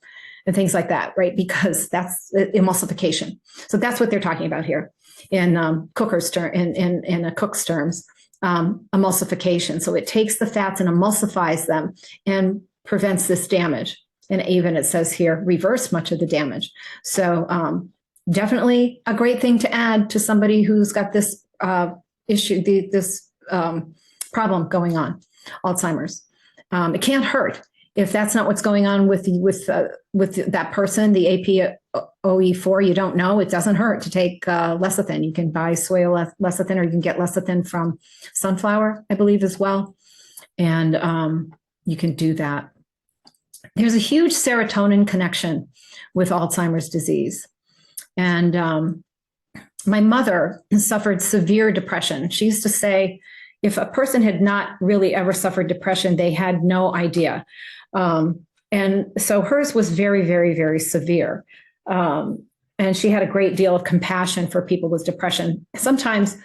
S1: and things like that, right? Because that's emulsification. So that's what they're talking about here in a cook's terms. Emulsification. So it takes the fats and emulsifies them and prevents this damage. And even it says here, reverse much of the damage. So definitely a great thing to add to somebody who's got this issue, this problem going on, Alzheimer's. It can't hurt if that's not what's going on with that person, the APOE4, you don't know, it doesn't hurt to take lecithin. You can buy soy lecithin, or you can get lecithin from sunflower, I believe, as well. And you can do that. There's a huge serotonin connection with Alzheimer's disease. And my mother suffered severe depression. She used to say, if a person had not really ever suffered depression, they had no idea. And so hers was very, very, very severe. And she had a great deal of compassion for people with depression. Sometimes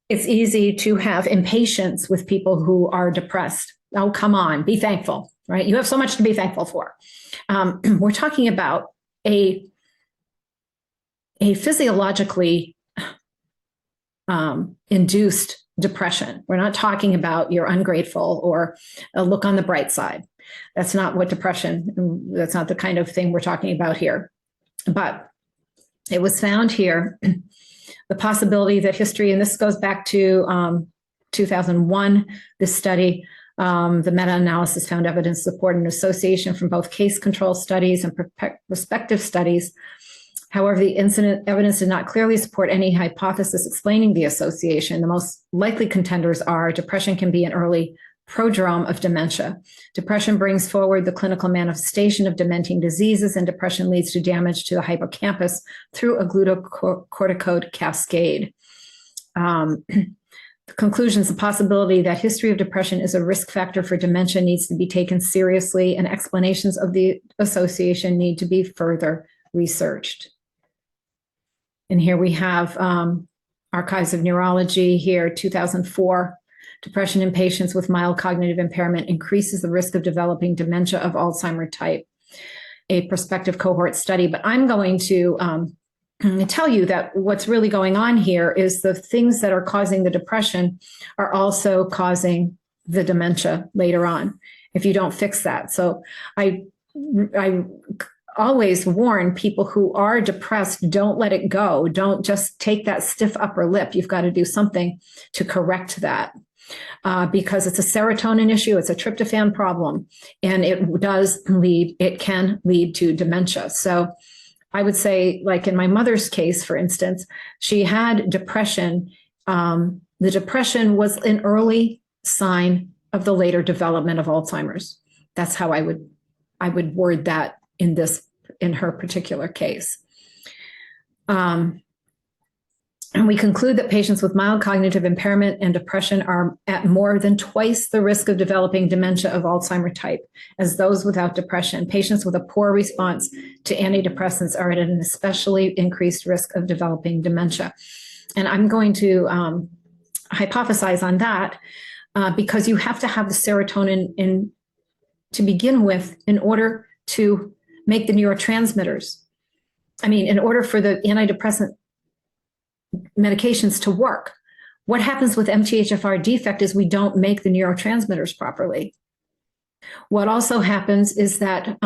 S1: it's easy to have impatience with people who are depressed. Oh, come on, be thankful, right? You have so much to be thankful for. We're talking about a physiologically induced depression. We're not talking about you're ungrateful or a look on the bright side. That's not what that's not the kind of thing we're talking about here. But it was found here, the possibility that history, and this goes back to 2001, this study, the meta-analysis found evidence support an association from both case control studies and prospective studies. However, the incident evidence did not clearly support any hypothesis explaining the association. The most likely contenders are depression can be an early prodrome of dementia. Depression brings forward the clinical manifestation of dementing diseases, and depression leads to damage to the hippocampus through a glucocorticoid cascade. The conclusions, the possibility that history of depression is a risk factor for dementia needs to be taken seriously, and explanations of the association need to be further researched. And here we have Archives of Neurology here, 2004. Depression in patients with mild cognitive impairment increases the risk of developing dementia of Alzheimer type, a prospective cohort study. But I'm going to tell you that what's really going on here is the things that are causing the depression are also causing the dementia later on if you don't fix that. So I always warn people who are depressed, don't let it go. Don't just take that stiff upper lip. You've got to do something to correct that. Because it's a serotonin issue, it's a tryptophan problem, and it can lead to dementia. So I would say, like in my mother's case, for instance, she had depression. The depression was an early sign of the later development of Alzheimer's. That's how I would word that in her particular case. And we conclude that patients with mild cognitive impairment and depression are at more than twice the risk of developing dementia of Alzheimer type as those without depression. Patients with a poor response to antidepressants are at an especially increased risk of developing dementia. And I'm going to hypothesize on that because you have to have the serotonin to begin with in order to make the neurotransmitters. I mean, in order for the antidepressant medications to work. What happens with MTHFR defect is we don't make the neurotransmitters properly. What also happens is that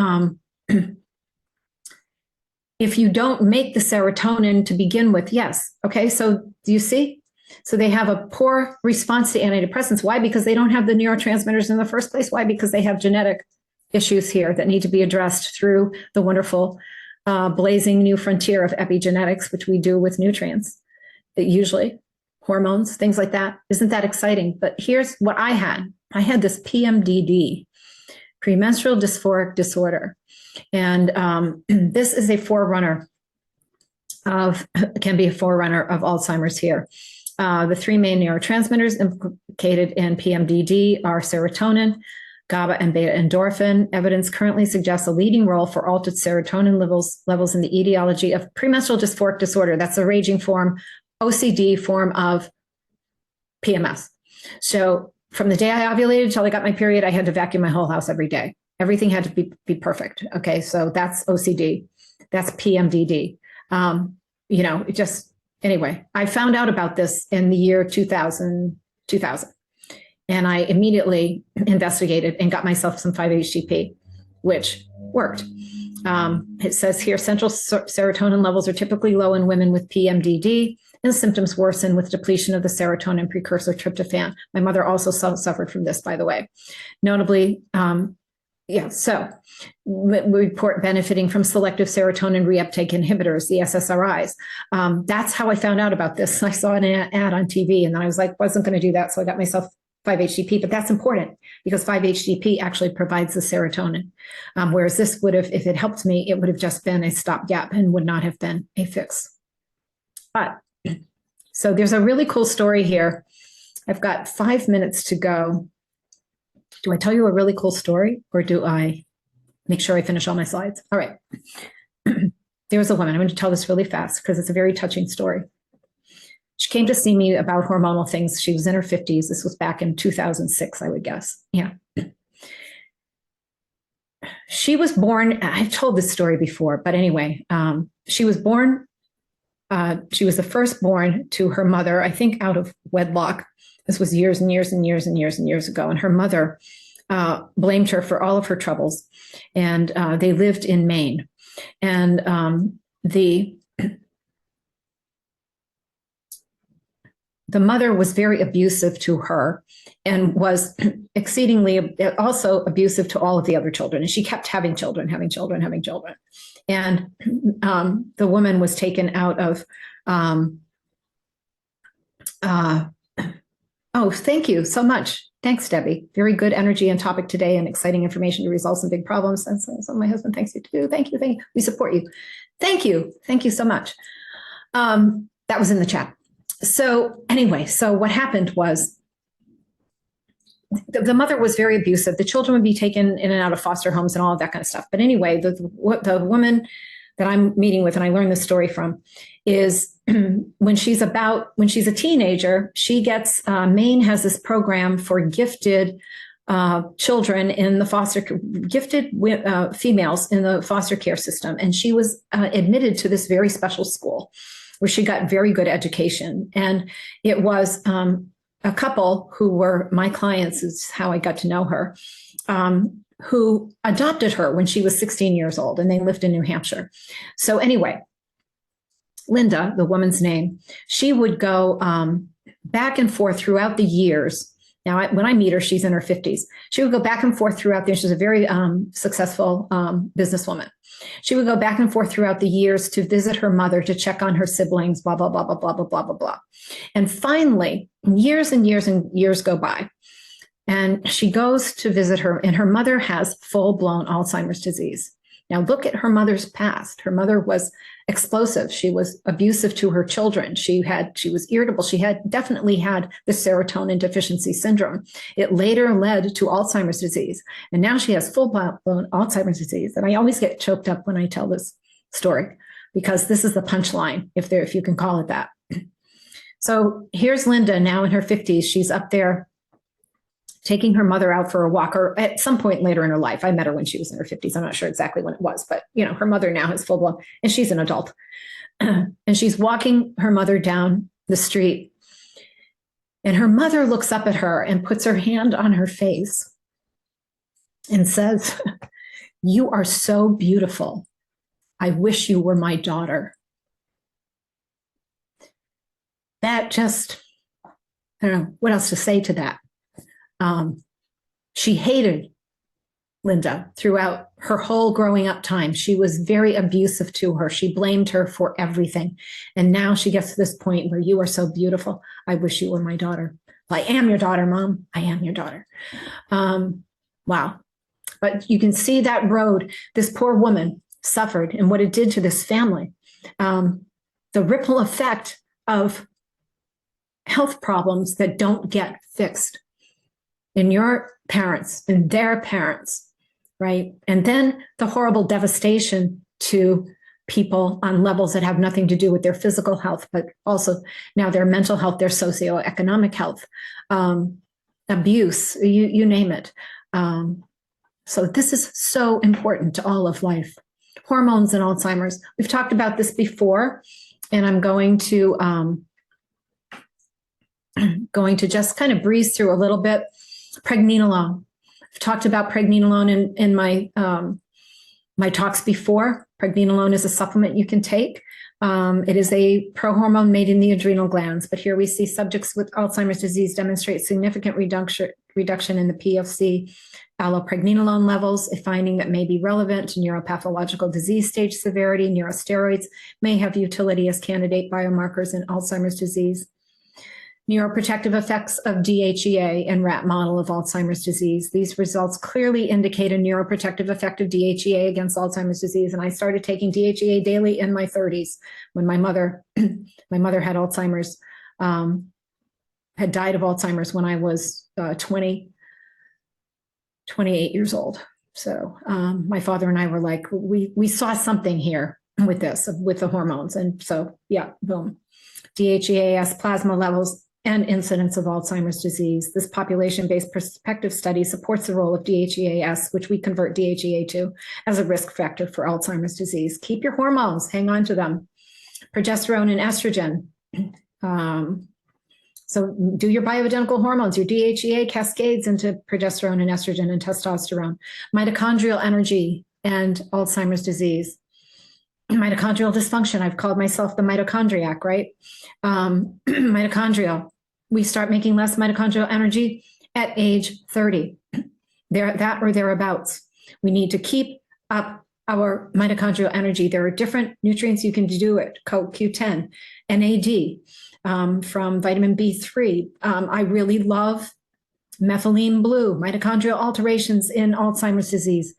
S1: if you don't make the serotonin to begin with, yes. Okay, so do you see? So they have a poor response to antidepressants. Why? Because they don't have the neurotransmitters in the first place. Why? Because they have genetic issues here that need to be addressed through the wonderful blazing new frontier of epigenetics, which we do with nutrients. Usually hormones, things like that. Isn't that exciting? But here's what I had. I had this PMDD, premenstrual dysphoric disorder. And this is a forerunner can be a forerunner of Alzheimer's here. The three main neurotransmitters implicated in PMDD are serotonin, GABA, and beta endorphin. Evidence currently suggests a leading role for altered serotonin levels in the etiology of premenstrual dysphoric disorder. That's a raging form, OCD form of PMS. So from the day I ovulated till I got my period, I had to vacuum my whole house every day. Everything had to be perfect. Okay, so that's OCD. That's PMDD. Anyway, I found out about this in the year 2000. And I immediately investigated and got myself some 5-HTP, which worked. It says here, central serotonin levels are typically low in women with PMDD, and symptoms worsen with depletion of the serotonin precursor tryptophan. My mother also suffered from this, by the way. Notably, so we report benefiting from selective serotonin reuptake inhibitors, the SSRIs. That's how I found out about this. I saw an ad on TV, and then I was like, wasn't going to do that, so I got myself 5-HTP, but that's important because 5-HTP actually provides the serotonin. Whereas this would have, if it helped me, it would have just been a stopgap and would not have been a fix. But so there's a really cool story here. I've got 5 minutes to go. Do I tell you a really cool story or do I make sure I finish all my slides? All right. There was a woman. I'm going to tell this really fast because it's a very touching story. She came to see me about hormonal things. She was in her 50s. This was back in 2006, I would guess. Yeah. She was born, I've told this story before, but anyway, she was born, she was the firstborn to her mother, I think out of wedlock. This was years and years and years and years and years ago. And her mother blamed her for all of her troubles. And they lived in Maine. And the mother was very abusive to her and was exceedingly also abusive to all of the other children. And she kept having children. And the woman was taken out of, oh, thank you so much. Thanks, Debbie. Very good energy and topic today and exciting information to resolve some big problems. And so my husband thanks you too. Thank you. We support you. Thank you. Thank you so much. That was in the chat. So anyway, so what happened was the mother was very abusive. The children would be taken in and out of foster homes and all of that kind of stuff. But anyway, the woman that I'm meeting with, and I learned this story from, is when she's a teenager, she gets, Maine has this program for gifted children in the gifted females in the foster care system. And she was admitted to this very special school where she got very good education. And it was a couple who were my clients, is how I got to know her, who adopted her when she was 16 years old, and they lived in New Hampshire. So anyway, Linda, the woman's name, she would go back and forth throughout the years. Now, when I meet her, she's in her 50s. She would go back and forth throughout the years. She's a very successful businesswoman. She would go back and forth throughout the years to visit her mother, to check on her siblings, blah, blah, blah, blah, blah, blah, blah, blah, blah. And finally, years and years and years go by, and she goes to visit her, and her mother has full-blown Alzheimer's disease. Now, look at her mother's past. Her mother was explosive. She was abusive to her children. She was irritable. She had definitely had the serotonin deficiency syndrome. It later led to Alzheimer's disease. And now she has full-blown Alzheimer's disease. And I always get choked up when I tell this story, because this is the punchline, if you can call it that. So here's Linda now in her 50s. She's up there taking her mother out for a walk, or at some point later in her life. I met her when she was in her 50s. I'm not sure exactly when it was, but her mother now is full blown, and she's an adult. And she's walking her mother down the street, and her mother looks up at her and puts her hand on her face and says, "You are so beautiful. I wish you were my daughter." That just, I don't know what else to say to that. She hated Linda throughout her whole growing up time. She was very abusive to her. She blamed her for everything. And now she gets to this point where, "You are so beautiful. I wish you were my daughter." "I am your daughter, Mom. I am your daughter." Wow. But you can see that road this poor woman suffered and what it did to this family. The ripple effect of health problems that don't get fixed in your parents and their parents, right? And then the horrible devastation to people on levels that have nothing to do with their physical health, but also now their mental health, their socioeconomic health, abuse, you name it. So this is so important to all of life. Hormones and Alzheimer's. We've talked about this before, and I'm going to just kind of breeze through a little bit. Pregnenolone. I've talked about pregnenolone in my my talks before. Pregnenolone is a supplement you can take. It is a prohormone made in the adrenal glands, but here we see subjects with Alzheimer's disease demonstrate significant reduction in the PFC allopregnenolone levels, a finding that may be relevant to neuropathological disease stage severity. Neurosteroids may have utility as candidate biomarkers in Alzheimer's disease. Neuroprotective effects of DHEA in rat model of Alzheimer's disease. These results clearly indicate a neuroprotective effect of DHEA against Alzheimer's disease. And I started taking DHEA daily in my 30s when my mother had Alzheimer's, had died of Alzheimer's when I was 28 years old. So my father and I were like, we saw something here with this, with the hormones. And so, yeah, boom. DHEAS plasma levels and incidence of Alzheimer's disease. This population-based prospective study supports the role of DHEAS, which we convert DHEA to, as a risk factor for Alzheimer's disease. Keep your hormones, hang on to them. Progesterone and estrogen. So do your bioidentical hormones. Your DHEA cascades into progesterone and estrogen and testosterone. Mitochondrial energy and Alzheimer's disease. Mitochondrial dysfunction. I've called myself the mitochondriac, right? Mitochondrial. We start making less mitochondrial energy at age 30. That or thereabouts. We need to keep up our mitochondrial energy. There are different nutrients you can do it. CoQ10, NAD, from vitamin B3. I really love methylene blue, mitochondrial alterations in Alzheimer's disease.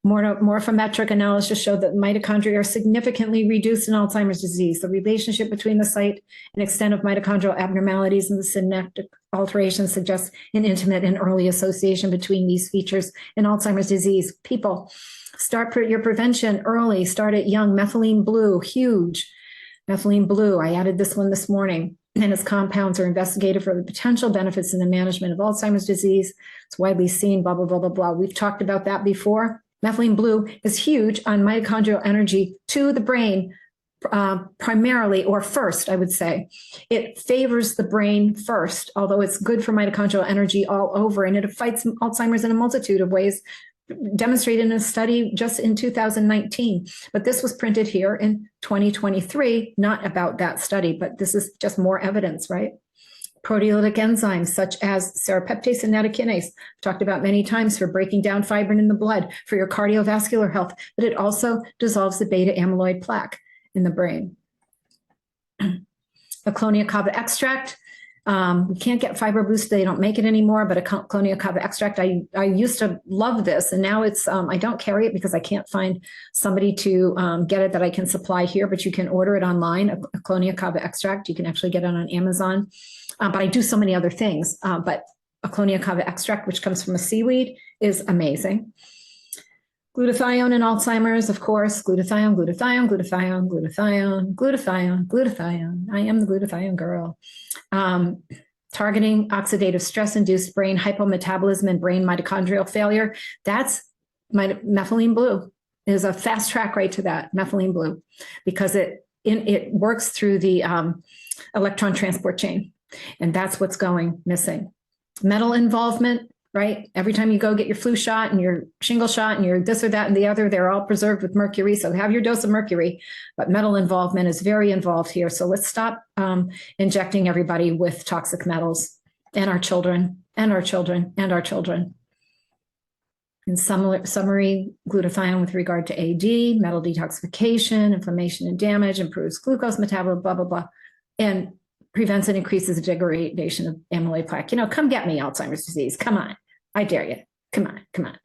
S1: Morphometric analysis showed that mitochondria are significantly reduced in Alzheimer's disease. The relationship between the site and extent of mitochondrial abnormalities and the synaptic alterations suggests an intimate and early association between these features in Alzheimer's disease. People, start your prevention early. Start it young. Methylene blue, huge. Methylene blue. I added this one this morning. and its compounds are investigated for the potential benefits in the management of Alzheimer's disease. It's widely seen, blah, blah, blah, blah, blah. We've talked about that before. Methylene blue is huge on mitochondrial energy to the brain, primarily, or first, I would say. It favors the brain first, although it's good for mitochondrial energy all over, and it fights Alzheimer's in a multitude of ways, demonstrated in a study just in 2019. But this was printed here in 2023, not about that study, but this is just more evidence, right? Proteolytic enzymes such as serrapeptase and nattokinase, talked about many times, for breaking down fibrin in the blood, for your cardiovascular health, but it also dissolves the beta amyloid plaque in the brain. Aclonia cava extract. We can't get FibroBoost. They don't make it anymore, but Aclonia cava extract, I used to love this, and now it's, I don't carry it because I can't find somebody to get it that I can supply here, but you can order it online, Aclonia cava extract. You can actually get it on Amazon. But I do so many other things. But Aclonia cava extract, which comes from a seaweed, is amazing. Glutathione in Alzheimer's, of course. Glutathione, glutathione, glutathione, glutathione, glutathione, glutathione. I am the glutathione girl. Targeting oxidative stress-induced brain hypometabolism and brain mitochondrial failure. That's methylene blue. Is a fast track right to that, methylene blue, because it works through the electron transport chain, and that's what's going missing. Metal involvement. Right? Every time you go get your flu shot and your shingle shot and your this or that and the other, they're all preserved with mercury. So have your dose of mercury, but metal involvement is very involved here. So let's stop injecting everybody with toxic metals, and our children, and our children, and our children. In summary, glutathione with regard to AD, metal detoxification, inflammation and damage, improves glucose metabolism, blah, blah, blah, and prevents and increases the degradation of amyloid plaque. You know, come get me, Alzheimer's disease. Come on. I dare you. Come on, come on.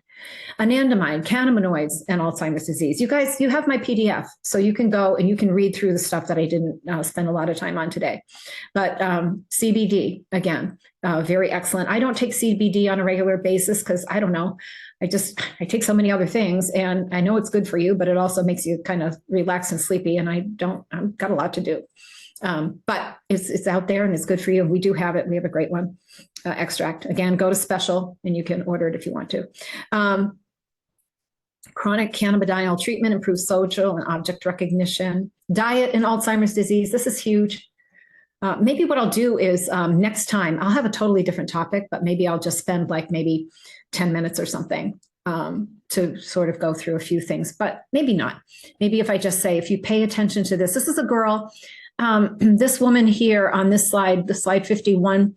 S1: Anandamide, cannabinoids, and Alzheimer's disease. You guys, you have my PDF, so you can go and you can read through the stuff that I didn't spend a lot of time on today. But CBD, again, very excellent. I don't take CBD on a regular basis because I don't know. I take so many other things, and I know it's good for you, but it also makes you kind of relaxed and sleepy, and I've got a lot to do. But it's out there and it's good for you. We do have it. We have a great one, extract. Again, go to special and you can order it if you want to. Chronic cannabidiol treatment improves social and object recognition. Diet in Alzheimer's disease. This is huge. Maybe what I'll do is next time, I'll have a totally different topic, but maybe I'll just spend like maybe 10 minutes or something to sort of go through a few things, but maybe not. Maybe if I just say, if you pay attention to this, this is a girl. This woman here on this slide, the slide 51,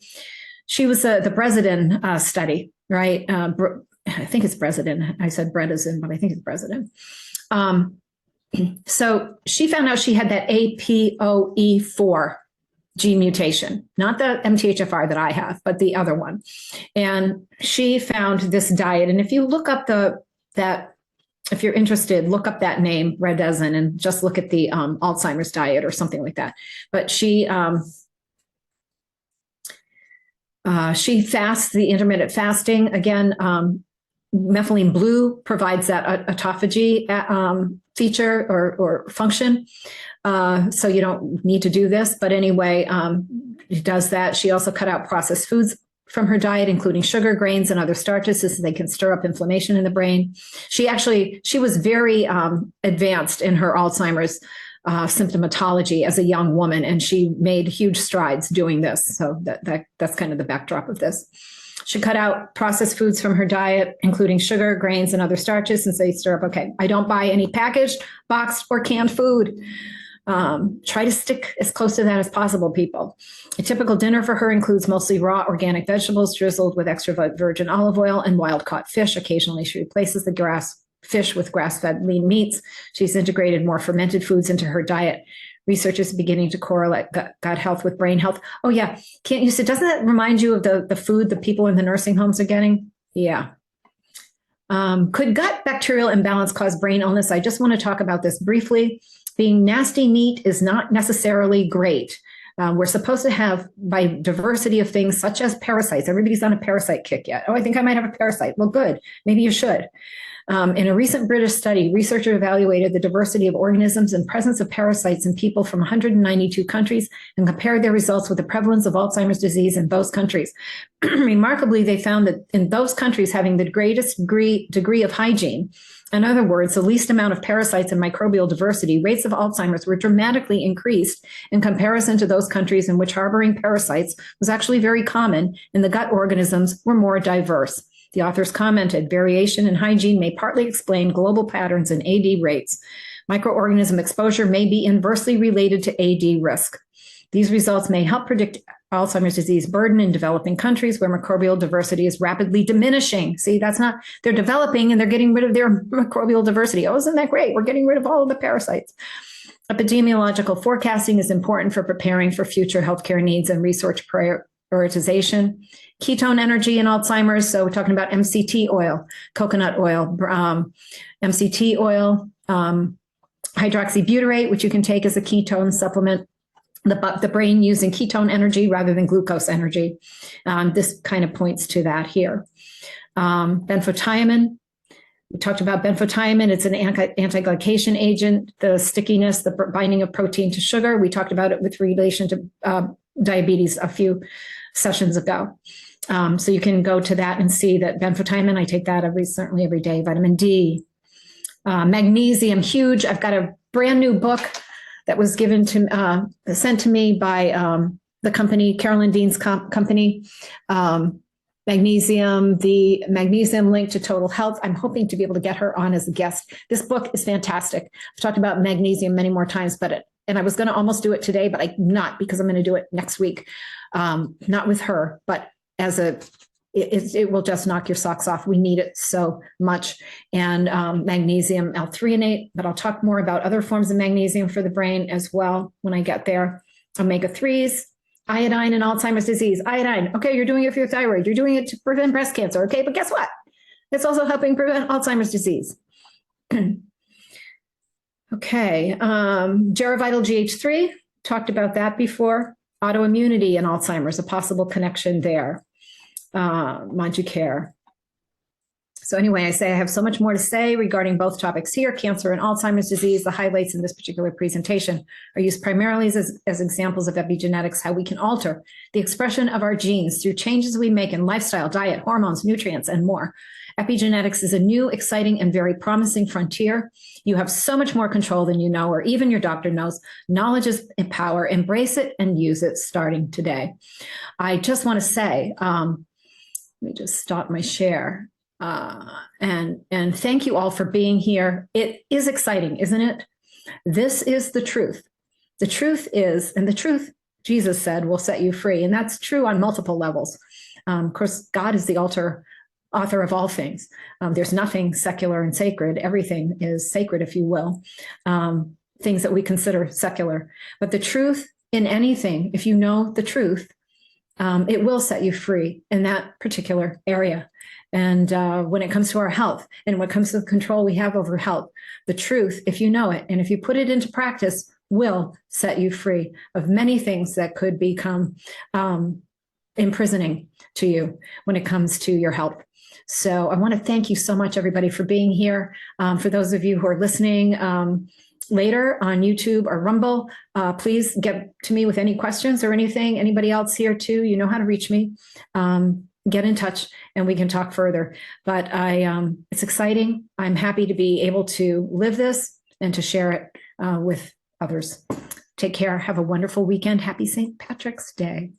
S1: she was the Bredesen study, right? I think it's Bredesen. I said Bredesen, but I think it's Bredesen. So she found out she had that APOE4 gene mutation, not the MTHFR that I have, but the other one. And she found this diet. And if you look up if you're interested, look up that name, Bredesen, and just look at the Alzheimer's diet or something like that. But she fasts, the intermittent fasting. Again, methylene blue provides that autophagy feature or function. So you don't need to do this. But anyway, it does that. She also cut out processed foods from her diet, including sugar, grains, and other starches, so they can stir up inflammation in the brain. She was very advanced in her Alzheimer's symptomatology as a young woman, and she made huge strides doing this. So that's kind of the backdrop of this. She cut out processed foods from her diet, including sugar, grains, and other starches, and so you stir up. Okay, I don't buy any packaged, boxed, or canned food. Try to stick as close to that as possible, people. A typical dinner for her includes mostly raw organic vegetables drizzled with extra virgin olive oil and wild-caught fish. Occasionally, she replaces the fish with grass-fed lean meats. She's integrated more fermented foods into her diet. Research is beginning to correlate gut health with brain health. Oh, yeah. Can't you say, doesn't that remind you of the food the people in the nursing homes are getting? Yeah. Could gut bacterial imbalance cause brain illness? I just want to talk about this briefly. Being nasty meat is not necessarily great. We're supposed to have, by diversity of things, such as parasites. Everybody's on a parasite kick yet. Oh, I think I might have a parasite. Well, good. Maybe you should. In a recent British study, researchers evaluated the diversity of organisms and presence of parasites in people from 192 countries and compared their results with the prevalence of Alzheimer's disease in those countries. Remarkably, they found that in those countries having the greatest degree of hygiene, in other words, the least amount of parasites and microbial diversity, rates of Alzheimer's were dramatically increased in comparison to those countries in which harboring parasites was actually very common and the gut organisms were more diverse. The authors commented, variation in hygiene may partly explain global patterns in AD rates. Microorganism exposure may be inversely related to AD risk. These results may help predict Alzheimer's disease burden in developing countries where microbial diversity is rapidly diminishing. See, that's not, they're developing and they're getting rid of their microbial diversity. Oh, isn't that great? We're getting rid of all of the parasites. Epidemiological forecasting is important for preparing for future healthcare needs and research prioritization. Ketone energy in Alzheimer's. So we're talking about MCT oil, coconut oil, MCT oil, hydroxybutyrate, which you can take as a ketone supplement. The brain using ketone energy rather than glucose energy. This kind of points to that here. Benfotiamine. We talked about benfotiamine. It's an anti-glycation agent, the stickiness, the binding of protein to sugar. We talked about it with relation to diabetes a few sessions ago. So you can go to that and see that benfotiamine, I take that certainly every day. Vitamin D, magnesium, huge. I've got a brand new book that was sent to me by the company, Carolyn Dean's company. Magnesium, the magnesium link to total health. I'm hoping to be able to get her on as a guest. This book is fantastic. I've talked about magnesium many more times, and I was going to almost do it today, but I'm not, because I'm going to do it next week. Not with her, but it will just knock your socks off. We need it so much. And magnesium L-threonate, but I'll talk more about other forms of magnesium for the brain as well when I get there. Omega-3s, iodine and Alzheimer's disease. Iodine, okay, you're doing it for your thyroid. You're doing it to prevent breast cancer, okay? But guess what? It's also helping prevent Alzheimer's disease. Okay, Geravital GH3, talked about that before. Autoimmunity and Alzheimer's, a possible connection there. Moducare. So anyway, I say I have so much more to say regarding both topics here, cancer and Alzheimer's disease. The highlights in this particular presentation are used primarily as examples of epigenetics, how we can alter the expression of our genes through changes we make in lifestyle, diet, hormones, nutrients, and more. Epigenetics is a new, exciting, and very promising frontier. You have so much more control than you know, or even your doctor knows. Knowledge is power. Embrace it and use it starting today. I just want to say, let me just stop my share. And thank you all for being here. It is exciting, isn't it? This is the truth. The truth is, and the truth, Jesus said, will set you free. And that's true on multiple levels. Of course, God is the author of all things. There's nothing secular and sacred. Everything is sacred, if you will. Things that we consider secular. But the truth in anything, if you know the truth, it will set you free in that particular area. And when it comes to our health and when it comes to the control we have over health, the truth, if you know it and if you put it into practice, will set you free of many things that could become imprisoning to you when it comes to your health. So I want to thank you so much, everybody, for being here. For those of you who are listening later on YouTube or Rumble, please get to me with any questions or anything. Anybody else here too, you know how to reach me. Get in touch and we can talk further. But it's exciting. I'm happy to be able to live this and to share it with others. Take care. Have a wonderful weekend. Happy St. Patrick's Day.